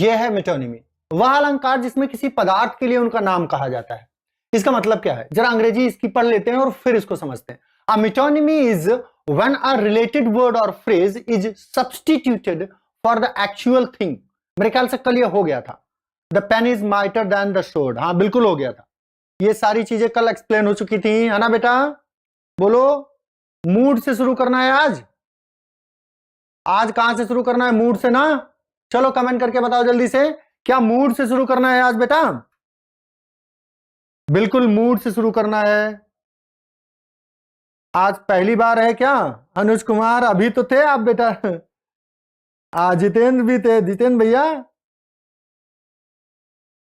यह है मेटोनिमी, वह अलंकार जिसमें किसी पदार्थ के लिए उनका नाम कहा जाता है। इसका मतलब क्या है, जरा अंग्रेजी इसकी पढ़ लेते हैं और फिर इसको समझते हैं। A metonymy is when a related word or phrase is substituted for the actual thing. मेरे ख्याल से कल यह हो गया था, the pen is mightier than the sword. हाँ बिल्कुल हो गया था, ये सारी चीजें कल एक्सप्लेन हो चुकी थी, है ना बेटा। बोलो, मूड से शुरू करना है आज। आज कहां से शुरू करना है? मूड से ना। चलो कमेंट करके बताओ जल्दी से, क्या मूड से शुरू करना है आज बेटा? बिल्कुल मूड से शुरू करना है। आज पहली बार है क्या? अनुज कुमार अभी तो थे आप बेटा। जितेंद्र भी थे, जितेंद्र भैया।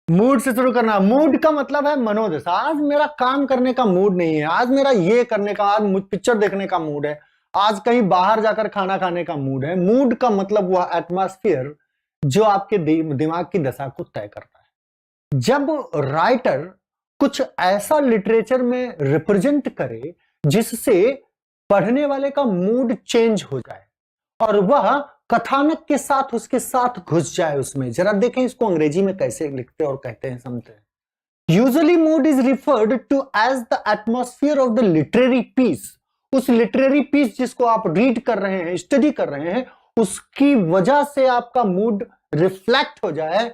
मूड से शुरू करना। मूड का मतलब है मनोदशा। आज मेरा काम करने का मूड नहीं है, आज मेरा ये करने का, आज पिक्चर देखने का मूड है, आज कहीं बाहर जाकर खाना खाने का मूड है। मूड का मतलब वह एटमॉस्फेयर जो आपके दिमाग की दशा को तय करता है। जब राइटर कुछ ऐसा लिटरेचर में रिप्रेजेंट करे जिससे पढ़ने वाले का मूड चेंज हो जाए और वह कथानक के साथ उसके साथ घुस जाए उसमें। जरा देखें इसको अंग्रेजी में कैसे लिखते और कहते हैं, समझते हैं। Usually mood is referred to as the atmosphere of the literary piece. उस लिटरेरी पीस जिसको आप रीड कर रहे हैं, स्टडी कर रहे हैं, उसकी वजह से आपका मूड रिफ्लेक्ट हो जाए,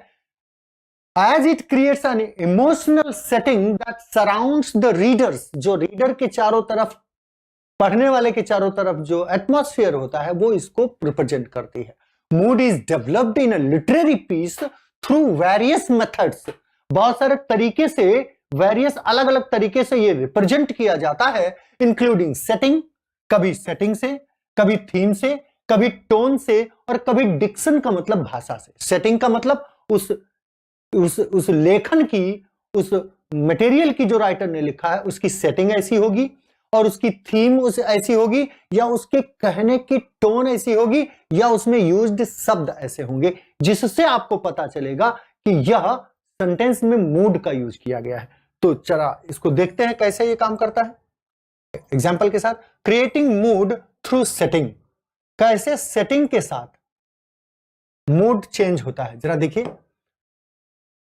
as it creates an emotional setting that surrounds the readers. जो रीडर के चारों तरफ, पढ़ने वाले के चारों तरफ जो एटमॉस्फेयर होता है वो इसको रिप्रेजेंट करती है। Mood is developed in a literary piece through various methods. बहुत सारे तरीके से, वेरियस अलग अलग तरीके से ये रिप्रेजेंट किया जाता है, इंक्लूडिंग सेटिंग, कभी सेटिंग से, कभी थीम से, कभी टोन से, और कभी डिक्शन का मतलब भाषा से। सेटिंग का मतलब उस लेखन की, उस मटेरियल की जो राइटर ने लिखा है उसकी सेटिंग ऐसी होगी, और उसकी थीम उस ऐसी होगी, या उसके कहने की टोन ऐसी होगी, या उसमें यूज्ड शब्द ऐसे होंगे जिससे आपको पता चलेगा कि यह सेंटेंस में मूड का यूज किया गया है। तो चला इसको देखते हैं कैसे ये काम करता है एग्जाम्पल के साथ। Creating mood through setting. कैसे सेटिंग के साथ मूड चेंज होता है, जरा देखिए।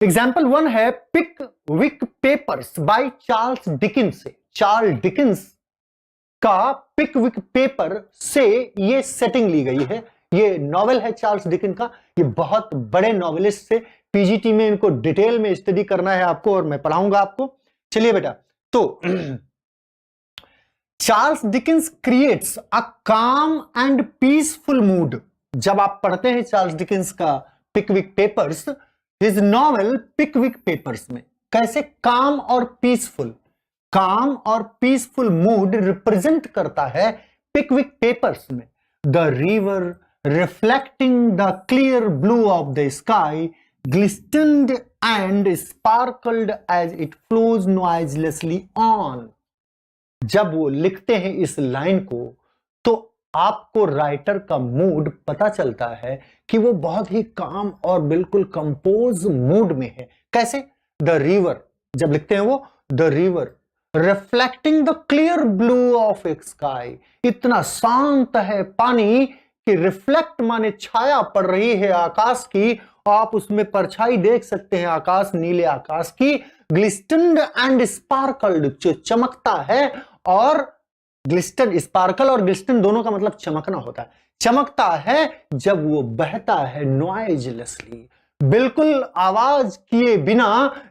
एग्जाम्पल 1 है Pickwick Papers by Charles Dickens से। चार्ल्स डिकिंस का पिक विक पेपर से ये सेटिंग ली गई है। ये नॉवेल है चार्ल्स डिकिंस का, ये बहुत बड़े नॉवेलिस्ट से। पीजीटी में इनको डिटेल में स्टडी करना है आपको और मैं पढ़ाऊंगा आपको। चलिए बेटा, तो Charles Dickens creates a calm and peaceful mood. जब आप पढ़ते हैं चार्ल्स डिकिंस का पिकविक पेपर्स, हिज नॉवेल पिकविक पेपर्स में कैसे काम और पीसफुल, काम और पीसफुल मूड रिप्रेजेंट करता है पिकविक पेपर्स में। The river reflecting the clear blue of the sky glistened and sparkled as it flows noiselessly on। जब वो लिखते हैं इस लाइन को तो आपको राइटर का मूड पता चलता है कि वो बहुत ही काम और बिल्कुल कंपोज मूड में है। कैसे? द रिवर, जब लिखते हैं वो, the river reflecting the clear blue of A sky. इतना शांत है पानी कि रिफ्लेक्ट माने छाया पड़ रही है आकाश की, आप उसमें परछाई देख सकते हैं आकाश, नीले आकाश की। ग्लिस्टन्ड एंड स्पार्कल्ड, जो चमकता है, और ग्लिस्टन, स्पार्कल और ग्लिस्टन दोनों का मतलब चमकना होता है। चमकता है जब वो बहता है नॉइजलेसली, बिल्कुल आवाज किए बिना।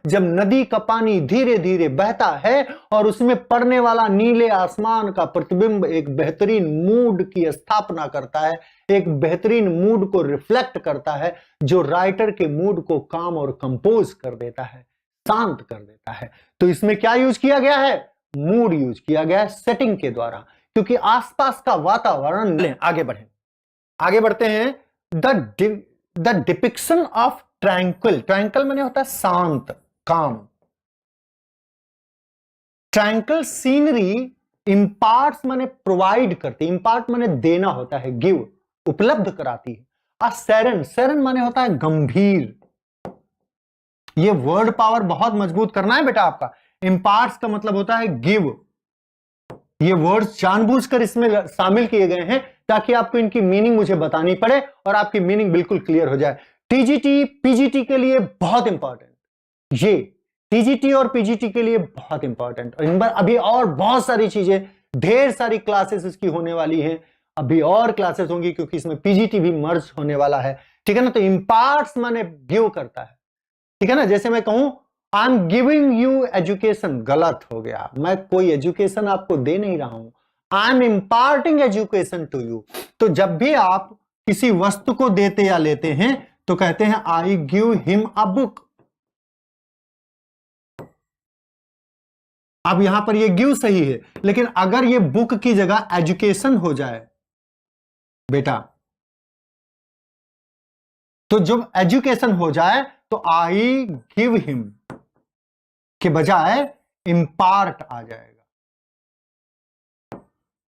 जब नदी का पानी धीरे धीरे बहता है और उसमें पड़ने वाला नीले आसमान का प्रतिबिंब एक बेहतरीन मूड की स्थापना करता है, एक बेहतरीन मूड को रिफ्लेक्ट करता है, जो राइटर के मूड को काम और कंपोज कर देता है, शांत कर देता है। तो इसमें क्या यूज किया गया है? मूड यूज किया गया है सेटिंग के द्वारा, क्योंकि आसपास का वातावरण। आगे बढ़े, आगे बढ़ते हैं। The depiction of tranquil. Tranquil माने होता है शांत, काम। ट्रैंक्विल सीनरी इंपार्ट्स माने प्रोवाइड करती, इंपार्ट माने देना होता है, गिव, उपलब्ध कराती है। आ सेरन, सेरन माने होता है गंभीर। ये वर्ड पावर बहुत मजबूत करना है बेटा आपका। इंपार्ट्स का मतलब होता है गिव। ये वर्ड्स जानबूझकर इसमें शामिल किए गए हैं ताकि आपको इनकी मीनिंग मुझे बतानी पड़े और आपकी मीनिंग बिल्कुल क्लियर हो जाए। टीजीटी पीजीटी के लिए बहुत इंपॉर्टेंट, ये टीजीटी और पीजीटी के लिए बहुत इंपॉर्टेंट। और इन पर अभी और बहुत सारी चीजें, ढेर सारी क्लासेस इसकी होने वाली हैं, अभी और क्लासेस होंगी क्योंकि इसमें पीजीटी भी मर्ज होने वाला है, ठीक है ना। तो इम्पार्ट्स माने गिव करता है, ठीक है ना। जैसे मैं कहूं I am giving you education, गलत हो गया, मैं कोई एजुकेशन आपको दे नहीं रहा हूं, I am imparting education to you. तो जब भी आप किसी वस्तु को देते या लेते हैं तो कहते हैं I give him a book. अब यहां पर ये गिव सही है, लेकिन अगर ये बुक की जगह एजुकेशन हो जाए बेटा, तो जब एजुकेशन हो जाए तो आई गिव हिम के बजाय इंपार्ट आ जाएगा,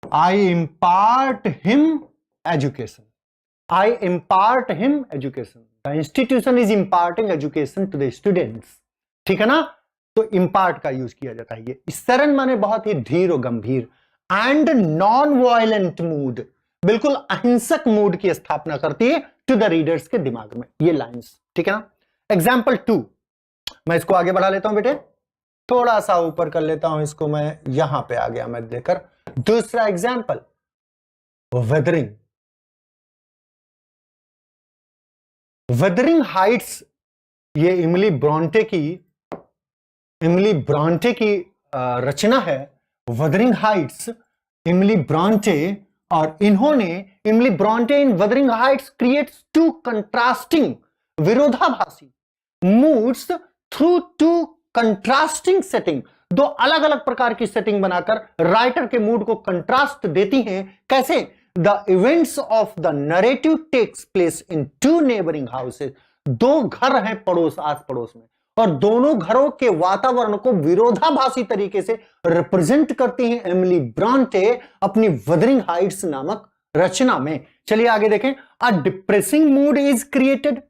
I impart him education, I impart him education, the institution is imparting education to the students, ठीक है ना। तो इंपार्ट का यूज किया जाता है। ये स्तरण माने बहुत ही धीर और गंभीर, एंड नॉन वायलेंट मूड, बिल्कुल अहिंसक मूड की स्थापना करती है टू द रीडर्स के दिमाग में, ये लाइंस, ठीक है ना। एग्जाम्पल 2, मैं इसको आगे बढ़ा लेता हूं बेटे, थोड़ा सा ऊपर कर लेता हूं इसको, मैं यहां पे आ गया मैं देकर। दूसरा एग्जाम्पल वेदरिंग, वेदरिंग हाइट्स, ये इमली ब्रॉन्टे की रचना है। वेदरिंग हाइट्स, इमली ब्रॉन्टे, और Emily Bronte in Wuthering Heights creates two contrasting, विरोधाभासी moods through two contrasting setting, दो अलग अलग प्रकार की सेटिंग बनाकर राइटर के मूड को कंट्रास्ट देती हैं। कैसे? The events of the narrative takes place in two neighbouring houses, दो घर हैं पड़ोस आस पड़ोस में, और दोनों घरों के वातावरण को विरोधाभासी तरीके से रिप्रेजेंट करती हैं एमिली ब्रॉन्टे अपनी वेदरिंग हाइट्स नामक रचना में। चलिए आगे देखें। अ डिप्रेसिंग मूड इज क्रिएटेड,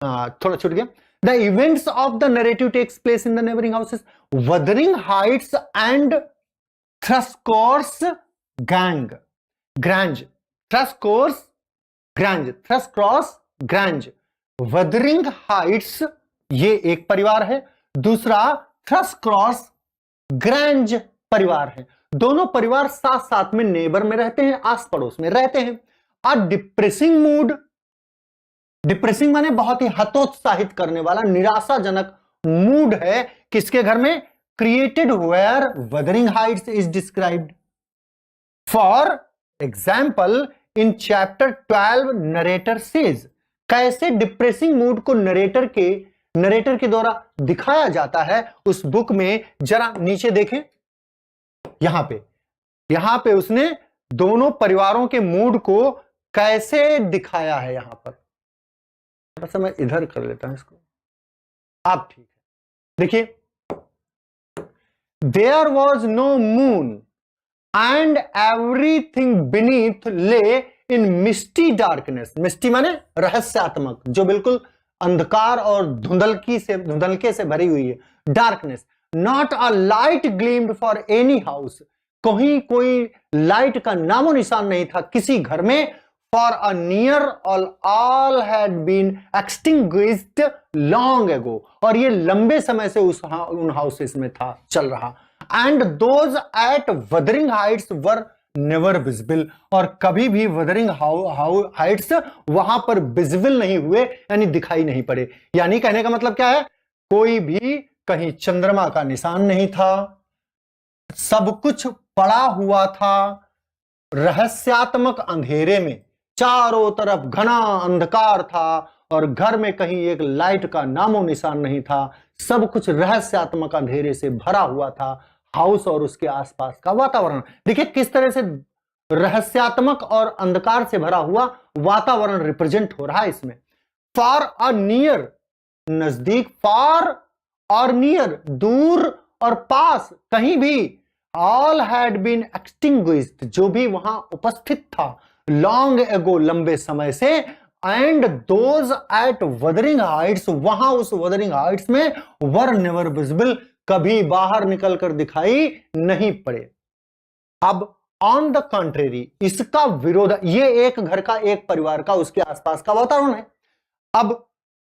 थोड़ा छूट गया। The events of the narrative takes place in the neighboring houses. Wuthering Heights and Thrushcross Grange. Wuthering Heights ये एक परिवार है, दूसरा थ्रस्क्रॉस ग्रैंज परिवार है। दोनों परिवार साथ साथ में नेबर में रहते हैं, आस पड़ोस में रहते हैं। अ डिप्रेसिंग मूड, डिप्रेसिंग माने बहुत ही हतोत्साहित करने वाला, निराशाजनक मूड है किसके घर में? Created where Wuthering Heights is described. For example in chapter 12 narrator says, कैसे डिप्रेसिंग मूड को नरेटर के द्वारा दिखाया जाता है उस बुक में, जरा नीचे देखें। यहां पे उसने दोनों परिवारों के मूड को कैसे दिखाया है। यहां पर थोड़ा मैं इधर कर लेता हूं इसको, आप ठीक है। देखिए, there was no moon and everything beneath lay in Misty darkness. मिस्टी माने रहस्यात्मक, जो बिल्कुल अंधकार और धुंधलके से भरी हुई है, darkness. Not a light gleamed for any house, कहीं कोई लाइट का नामो निशान नहीं था किसी घर में। For a near all had been extinguished long ago, और ये लंबे समय से उन हाउसेस में था चल रहा। And those at Wuthering Heights were never visible, और कभी भी Wuthering Heights वहां पर विजिबल नहीं हुए, यानी दिखाई नहीं पड़े। यानी कहने का मतलब क्या है? कोई भी कहीं चंद्रमा का निशान नहीं था, सब कुछ पड़ा हुआ था रहस्यात्मक अंधेरे में, चारों तरफ घना अंधकार था और घर में कहीं एक लाइट का नामो निशान नहीं था। सब कुछ रहस्यात्मक अंधेरे से भरा हुआ था, हाउस और उसके आसपास का वातावरण। देखिए किस तरह से रहस्यात्मक और अंधकार से भरा हुआ वातावरण रिप्रेजेंट हो रहा है इसमें। फार अ नियर, नजदीक, फार और नियर, दूर और पास, कहीं भी। ऑल हैड बीन एक्सटिंग्विश्ड, जो भी वहां उपस्थित था, लॉन्ग एगो, लंबे समय से। And those at Wuthering Heights, वहां उस वदरिंग हाइट्स में, वर नेवर विजिबल, कभी बाहर निकलकर दिखाई नहीं पड़े। अब ऑन द कंट्रेरी, इसका विरोध, ये एक घर का, एक परिवार का, उसके आसपास का वातावरण है। अब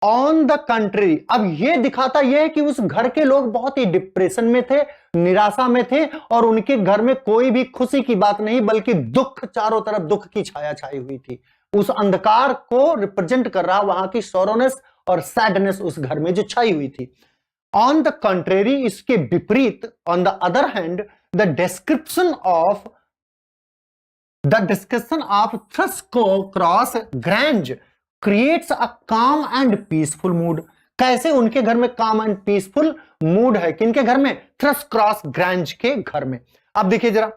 ऑन द कंट्री, अब ये दिखाता यह है कि उस घर के लोग बहुत ही डिप्रेशन में थे, निराशा में थे, और उनके घर में कोई भी खुशी की बात नहीं बल्कि दुख, चारों तरफ दुख की छाया छाई हुई थी। उस अंधकार को रिप्रेजेंट कर रहा वहां की सोरोनेस और सैडनेस उस घर में जो छाई हुई थी। ऑन द कंट्रेरी, इसके विपरीत, on the other hand, the description of Thrushcross Grange creates a calm and peaceful mood. कैसे उनके घर में काम एंड पीसफुल मूड है, किनके घर में? थ्रस्क्रॉस ग्रैंज के घर में। अब देखिए जरा,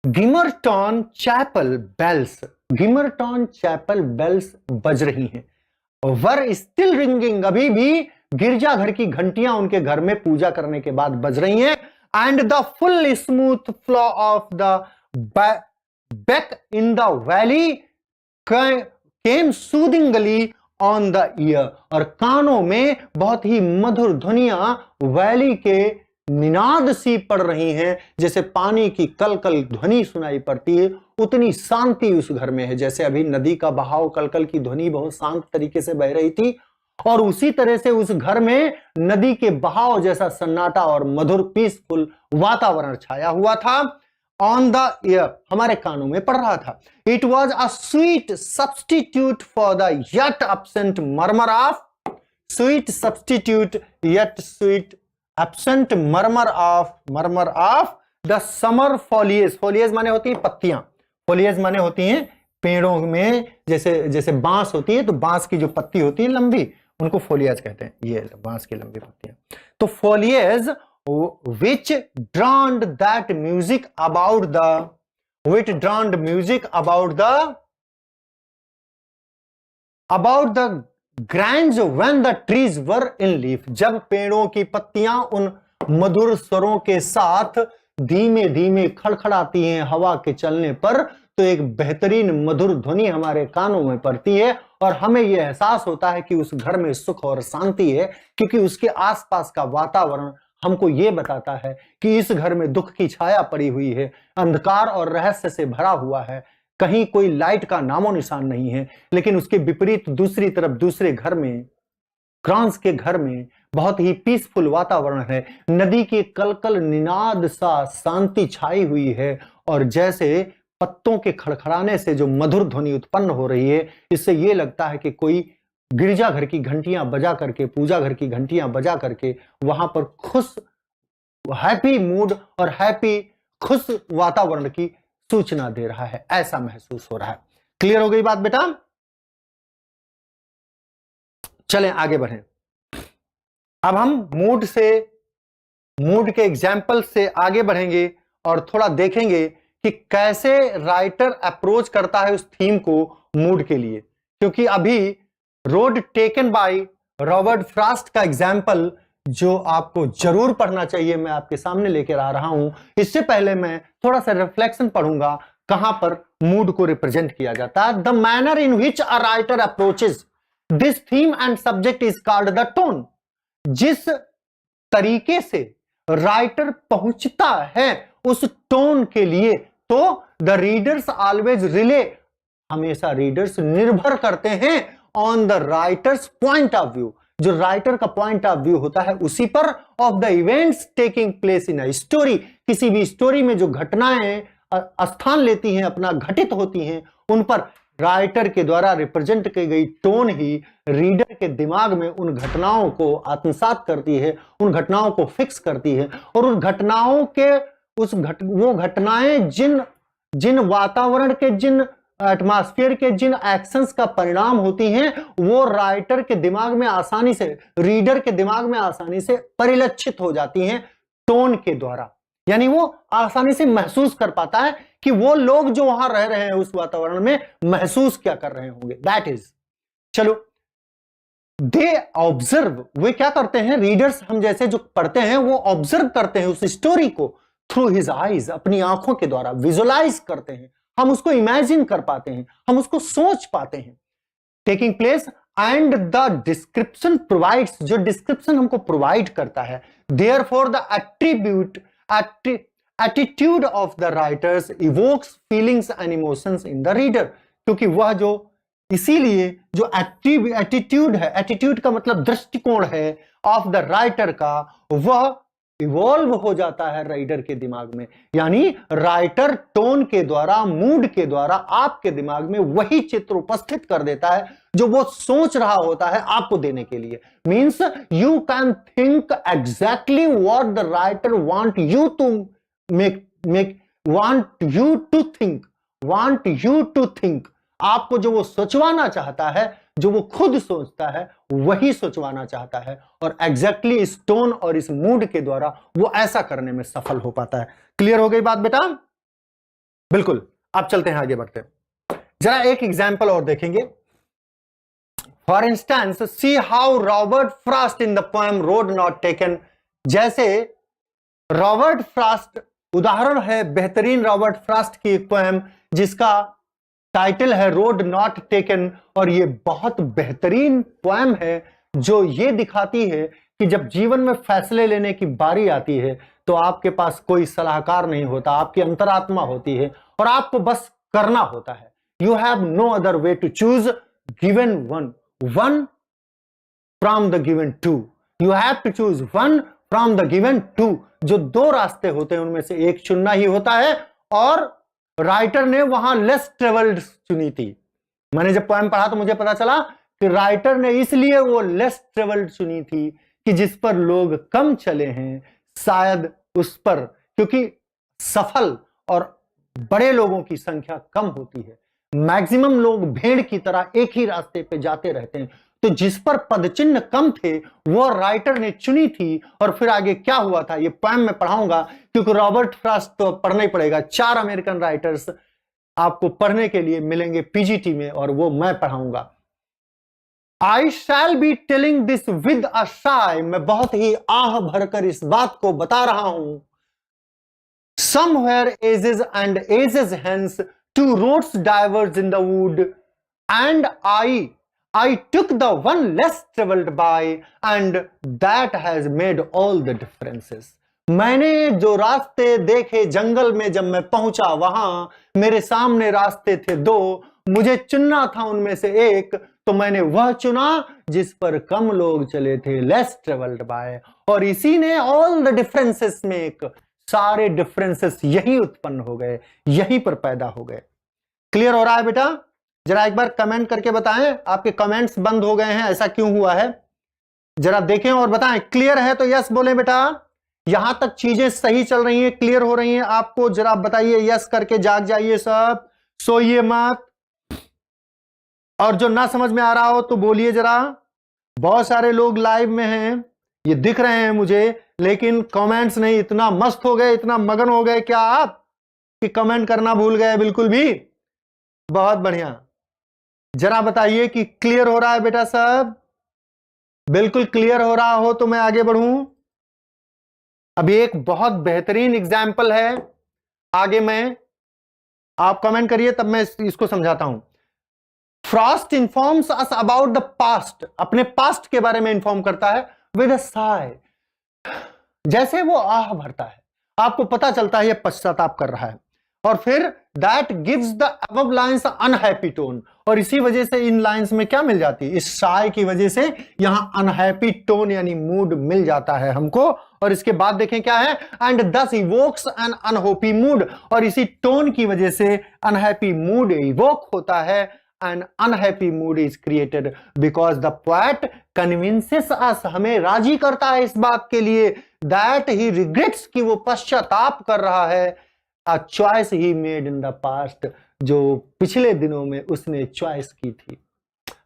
गिमरटॉन चैपल बेल्स, गिमरटॉन चैपल बेल्स बज रही हैं, वर स्टिल रिंगिंग, अभी भी गिरजाघर की घंटियां उनके घर में पूजा करने के बाद बज रही हैं। And the full smooth flow of the beck in the valley came soothingly on the ear, और कानों में बहुत ही मधुर ध्वनियां वैली के निनाद सी पड़ रही हैं, जैसे पानी की कलकल ध्वनि सुनाई पड़ती है, उतनी शांति उस घर में है। जैसे अभी नदी का बहाव, कलकल की ध्वनि बहुत शांत तरीके से बह रही थी, और उसी तरह से उस घर में नदी के बहाव जैसा सन्नाटा और मधुर पीसफुल वातावरण छाया हुआ था। ऑन द ईयर, हमारे कानों में पड़ रहा था। It was a sweet substitute for the yet absent murmur of, sweet substitute yet sweet absent murmur of the summer foliage. Foliage माने होती है पत्तियां, फॉलिएज माने होती हैं पेड़ों में, जैसे जैसे बांस होती है तो बांस की जो पत्ती होती है लंबी, उनको फोलिएज कहते हैं, ये बांस की लंबी पत्तियां। तो foliage which drowned that music about the, which drowned music about the grange when the trees were in leaf, जब पेड़ों की पत्तियां उन मधुर स्वरों के साथ धीमे धीमे खड़खड़ाती हैं हवा के चलने पर, तो एक बेहतरीन मधुर ध्वनि हमारे कानों में पड़ती है, और हमें यह एहसास होता है कि उस घर में सुख और शांति है, क्योंकि उसके आसपास का वातावरण हमको यह बताता है कि इस घर में दुख की छाया पड़ी हुई है, अंधकार और रहस्य से भरा हुआ है, कहीं कोई लाइट का नामो निशान नहीं है। लेकिन उसके विपरीत दूसरी तरफ दूसरे घर में, क्रांस के घर में बहुत ही पीसफुल वातावरण है, नदी के कलकल निनाद सा शांति छाई हुई है, और जैसे पत्तों के खड़खड़ाने से जो मधुर ध्वनि उत्पन्न हो रही है, इससे यह लगता है कि कोई गिरजाघर की घंटियां बजा करके, पूजा घर की घंटियां बजा करके वहां पर खुश, हैप्पी मूड और हैप्पी खुश वातावरण की सूचना दे रहा है, ऐसा महसूस हो रहा है। क्लियर हो गई बात बेटा? चलें आगे बढ़ें। अब हम मूड के एग्जाम्पल से आगे बढ़ेंगे और थोड़ा देखेंगे कि कैसे राइटर अप्रोच करता है उस थीम को मूड के लिए। क्योंकि अभी road taken by Robert Frost का एग्जाम्पल जो आपको जरूर पढ़ना चाहिए, मैं आपके सामने लेकर आ रहा हूं। इससे पहले मैं थोड़ा सा रिफ्लेक्शन पढ़ूंगा कहां पर मूड को रिप्रेजेंट किया जाता है। The manner in which a writer approaches this theme and subject is called the tone. जिस तरीके से राइटर पहुंचता है उस टोन के लिए, तो द रीडर्स ऑलवेज रिले, हमेशा रीडर्स निर्भर करते हैं on the writers point of view, जो राइटर का पॉइंट ऑफ व्यू होता है उसी पर, of the events taking place in a story. किसी भी स्टोरी में जो घटनाएं स्थान लेती हैं, अपना घटित होती हैं, उन पर राइटर के द्वारा रिप्रेजेंट की गई टोन ही रीडर के दिमाग में उन घटनाओं को आत्मसात करती है, उन घटनाओं को फिक्स करती है, और उन घटनाओं के वो घटनाएं जिन वातावरण के, जिन एटमॉस्फेयर के, जिन एक्शंस का परिणाम होती हैं, वो राइटर के दिमाग में आसानी से, रीडर के दिमाग में आसानी से परिलक्षित हो जाती हैं टोन के द्वारा। यानी वो आसानी से महसूस कर पाता है कि वो लोग जो वहां रह रहे हैं उस वातावरण में महसूस क्या कर रहे होंगे। दैट इज, चलो, दे ऑब्जर्व, वे क्या करते हैं, रीडर्स हम जैसे जो पढ़ते हैं वो ऑब्जर्व करते हैं उस स्टोरी को थ्रू हिज आईज, अपनी आंखों के द्वारा विजुअलाइज करते हैं, हम उसको इमेजिन कर पाते हैं, हम उसको सोच पाते हैं। Taking place and the description provides, जो डिस्क्रिप्शन हमको प्रोवाइड करता है, therefore the attitude of the writers evokes feelings and emotions in the reader, क्योंकि वह जो इसीलिए जो एटीट्यूड है, एटीट्यूड का मतलब दृष्टिकोण है ऑफ द राइटर का, वह इवॉल्व हो जाता है राइटर के दिमाग में। यानी राइटर टोन के द्वारा, मूड के द्वारा आपके दिमाग में वही चित्र उपस्थित कर देता है जो वो सोच रहा होता है आपको देने के लिए। Means you can think exactly what the writer want you to want you to think. आपको जो वो सोचवाना चाहता है, जो वो खुद सोचता है, वही सोचवाना चाहता है, और एग्जैक्टली इस टोन और इस मूड के द्वारा वो ऐसा करने में सफल हो पाता है। क्लियर हो गई बात बेटा? बिल्कुल। अब चलते हैं, आगे बढ़ते हैं। जरा एक एग्जाम्पल और देखेंगे। For instance, see how Robert Frost in the poem road not taken. जैसे रॉबर्ट फ्रॉस्ट उदाहरण है, बेहतरीन रॉबर्ट फ्रॉस्ट की एक पोएम जिसका टाइटल है रोड नॉट टेकन, और ये बहुत बेहतरीन पोएम है जो ये दिखाती है कि जब जीवन में फैसले लेने की बारी आती है तो आपके पास कोई सलाहकार नहीं होता, आपकी अंतरात्मा होती है और आपको बस करना होता है। You have no other way to choose given one from the given two. You have to choose one from the given two. जो दो रास्ते होते हैं उनमें से एक चुनना ही होता है, और राइटर ने वहां लेस ट्रेवल्ड चुनी थी। मैंने जब पोएम पढ़ा तो मुझे पता चला कि राइटर ने इसलिए वो लेस ट्रेवल्ड चुनी थी कि जिस पर लोग कम चले हैं, शायद उस पर, क्योंकि सफल और बड़े लोगों की संख्या कम होती है, मैक्सिमम लोग भेड़ की तरह एक ही रास्ते पे जाते रहते हैं, तो जिस पर पदचिन्ह कम थे वो राइटर ने चुनी थी। और फिर आगे क्या हुआ था ये पोएम में पढ़ाऊंगा, क्योंकि रॉबर्ट फ्रॉस्ट तो पढ़ना ही पड़ेगा। 4 अमेरिकन राइटर्स आपको पढ़ने के लिए मिलेंगे पीजीटी में, और वो मैं पढ़ाऊंगा। I shall be telling this with a sigh. मैं बहुत ही आह भरकर इस बात को बता रहा हूं। Somewhere ages and ages hence two roads diverge in the wood, and I took the one less traveled by, and that has made all the differences. मैंने जो रास्ते देखे जंगल में, जब मैं पहुंचा वहां मेरे सामने रास्ते थे 2, मुझे चुनना था उनमें से एक, तो मैंने वह चुना जिस पर कम लोग चले थे, लेस ट्रेवल्ड बाय, और इसी ने ऑल द डिफरेंसेस मेक। सारे डिफरेंसेस यही उत्पन्न हो गए, यहीं पर पैदा हो गए। क्लियर हो रहा है बेटा? जरा एक बार कमेंट करके बताएं, आपके कमेंट्स बंद हो गए हैं, ऐसा क्यों हुआ है? जरा देखें और बताएं। क्लियर है तो यस बोले बेटा। यहां तक चीजें सही चल रही हैं, क्लियर हो रही हैं आपको? जरा बताइए, यस करके जाग जाइए सब, सोइए मत। और जो ना समझ में आ रहा हो तो बोलिए जरा। बहुत सारे लोग लाइव में हैं, ये दिख रहे हैं मुझे, लेकिन कमेंट्स नहीं। इतना मस्त हो गए, इतना मगन हो गए क्या आप कि कमेंट करना भूल गए बिल्कुल भी? बहुत बढ़िया। जरा बताइए कि क्लियर हो रहा है बेटा सब? बिल्कुल क्लियर हो रहा हो तो मैं आगे बढ़ूं। अभी एक बहुत बेहतरीन एग्जाम्पल है, आगे मैं, आप कमेंट करिए तब मैं इसको समझाता हूं। Frost informs us about the past. अपने पास्ट के बारे में इंफॉर्म करता है विद अ साय। जैसे वो आह भरता है, आपको पता चलता है ये पश्चाताप कर रहा है। और फिर that gives the above lines unhappy tone, और इसी वजह से इन लाइंस में क्या मिल जाती है? इस साय की वजह से यहां अनहैप्पी टोन यानी मूड मिल जाता है हमको। और इसके बाद देखें क्या है, एंड दस इवोक्स एन अनहैप्पी मूड, और इसी टोन की वजह से अनहैप्पी मूड इवोक होता है। An unhappy mood is created because the poet convinces us, हमें राजी करता है इस बात के लिए, दैट ही रिग्रेट्स, कि वो पश्चाताप कर रहा है, a choice he made in the past, जो पिछले दिनों में उसने चॉइस की थी।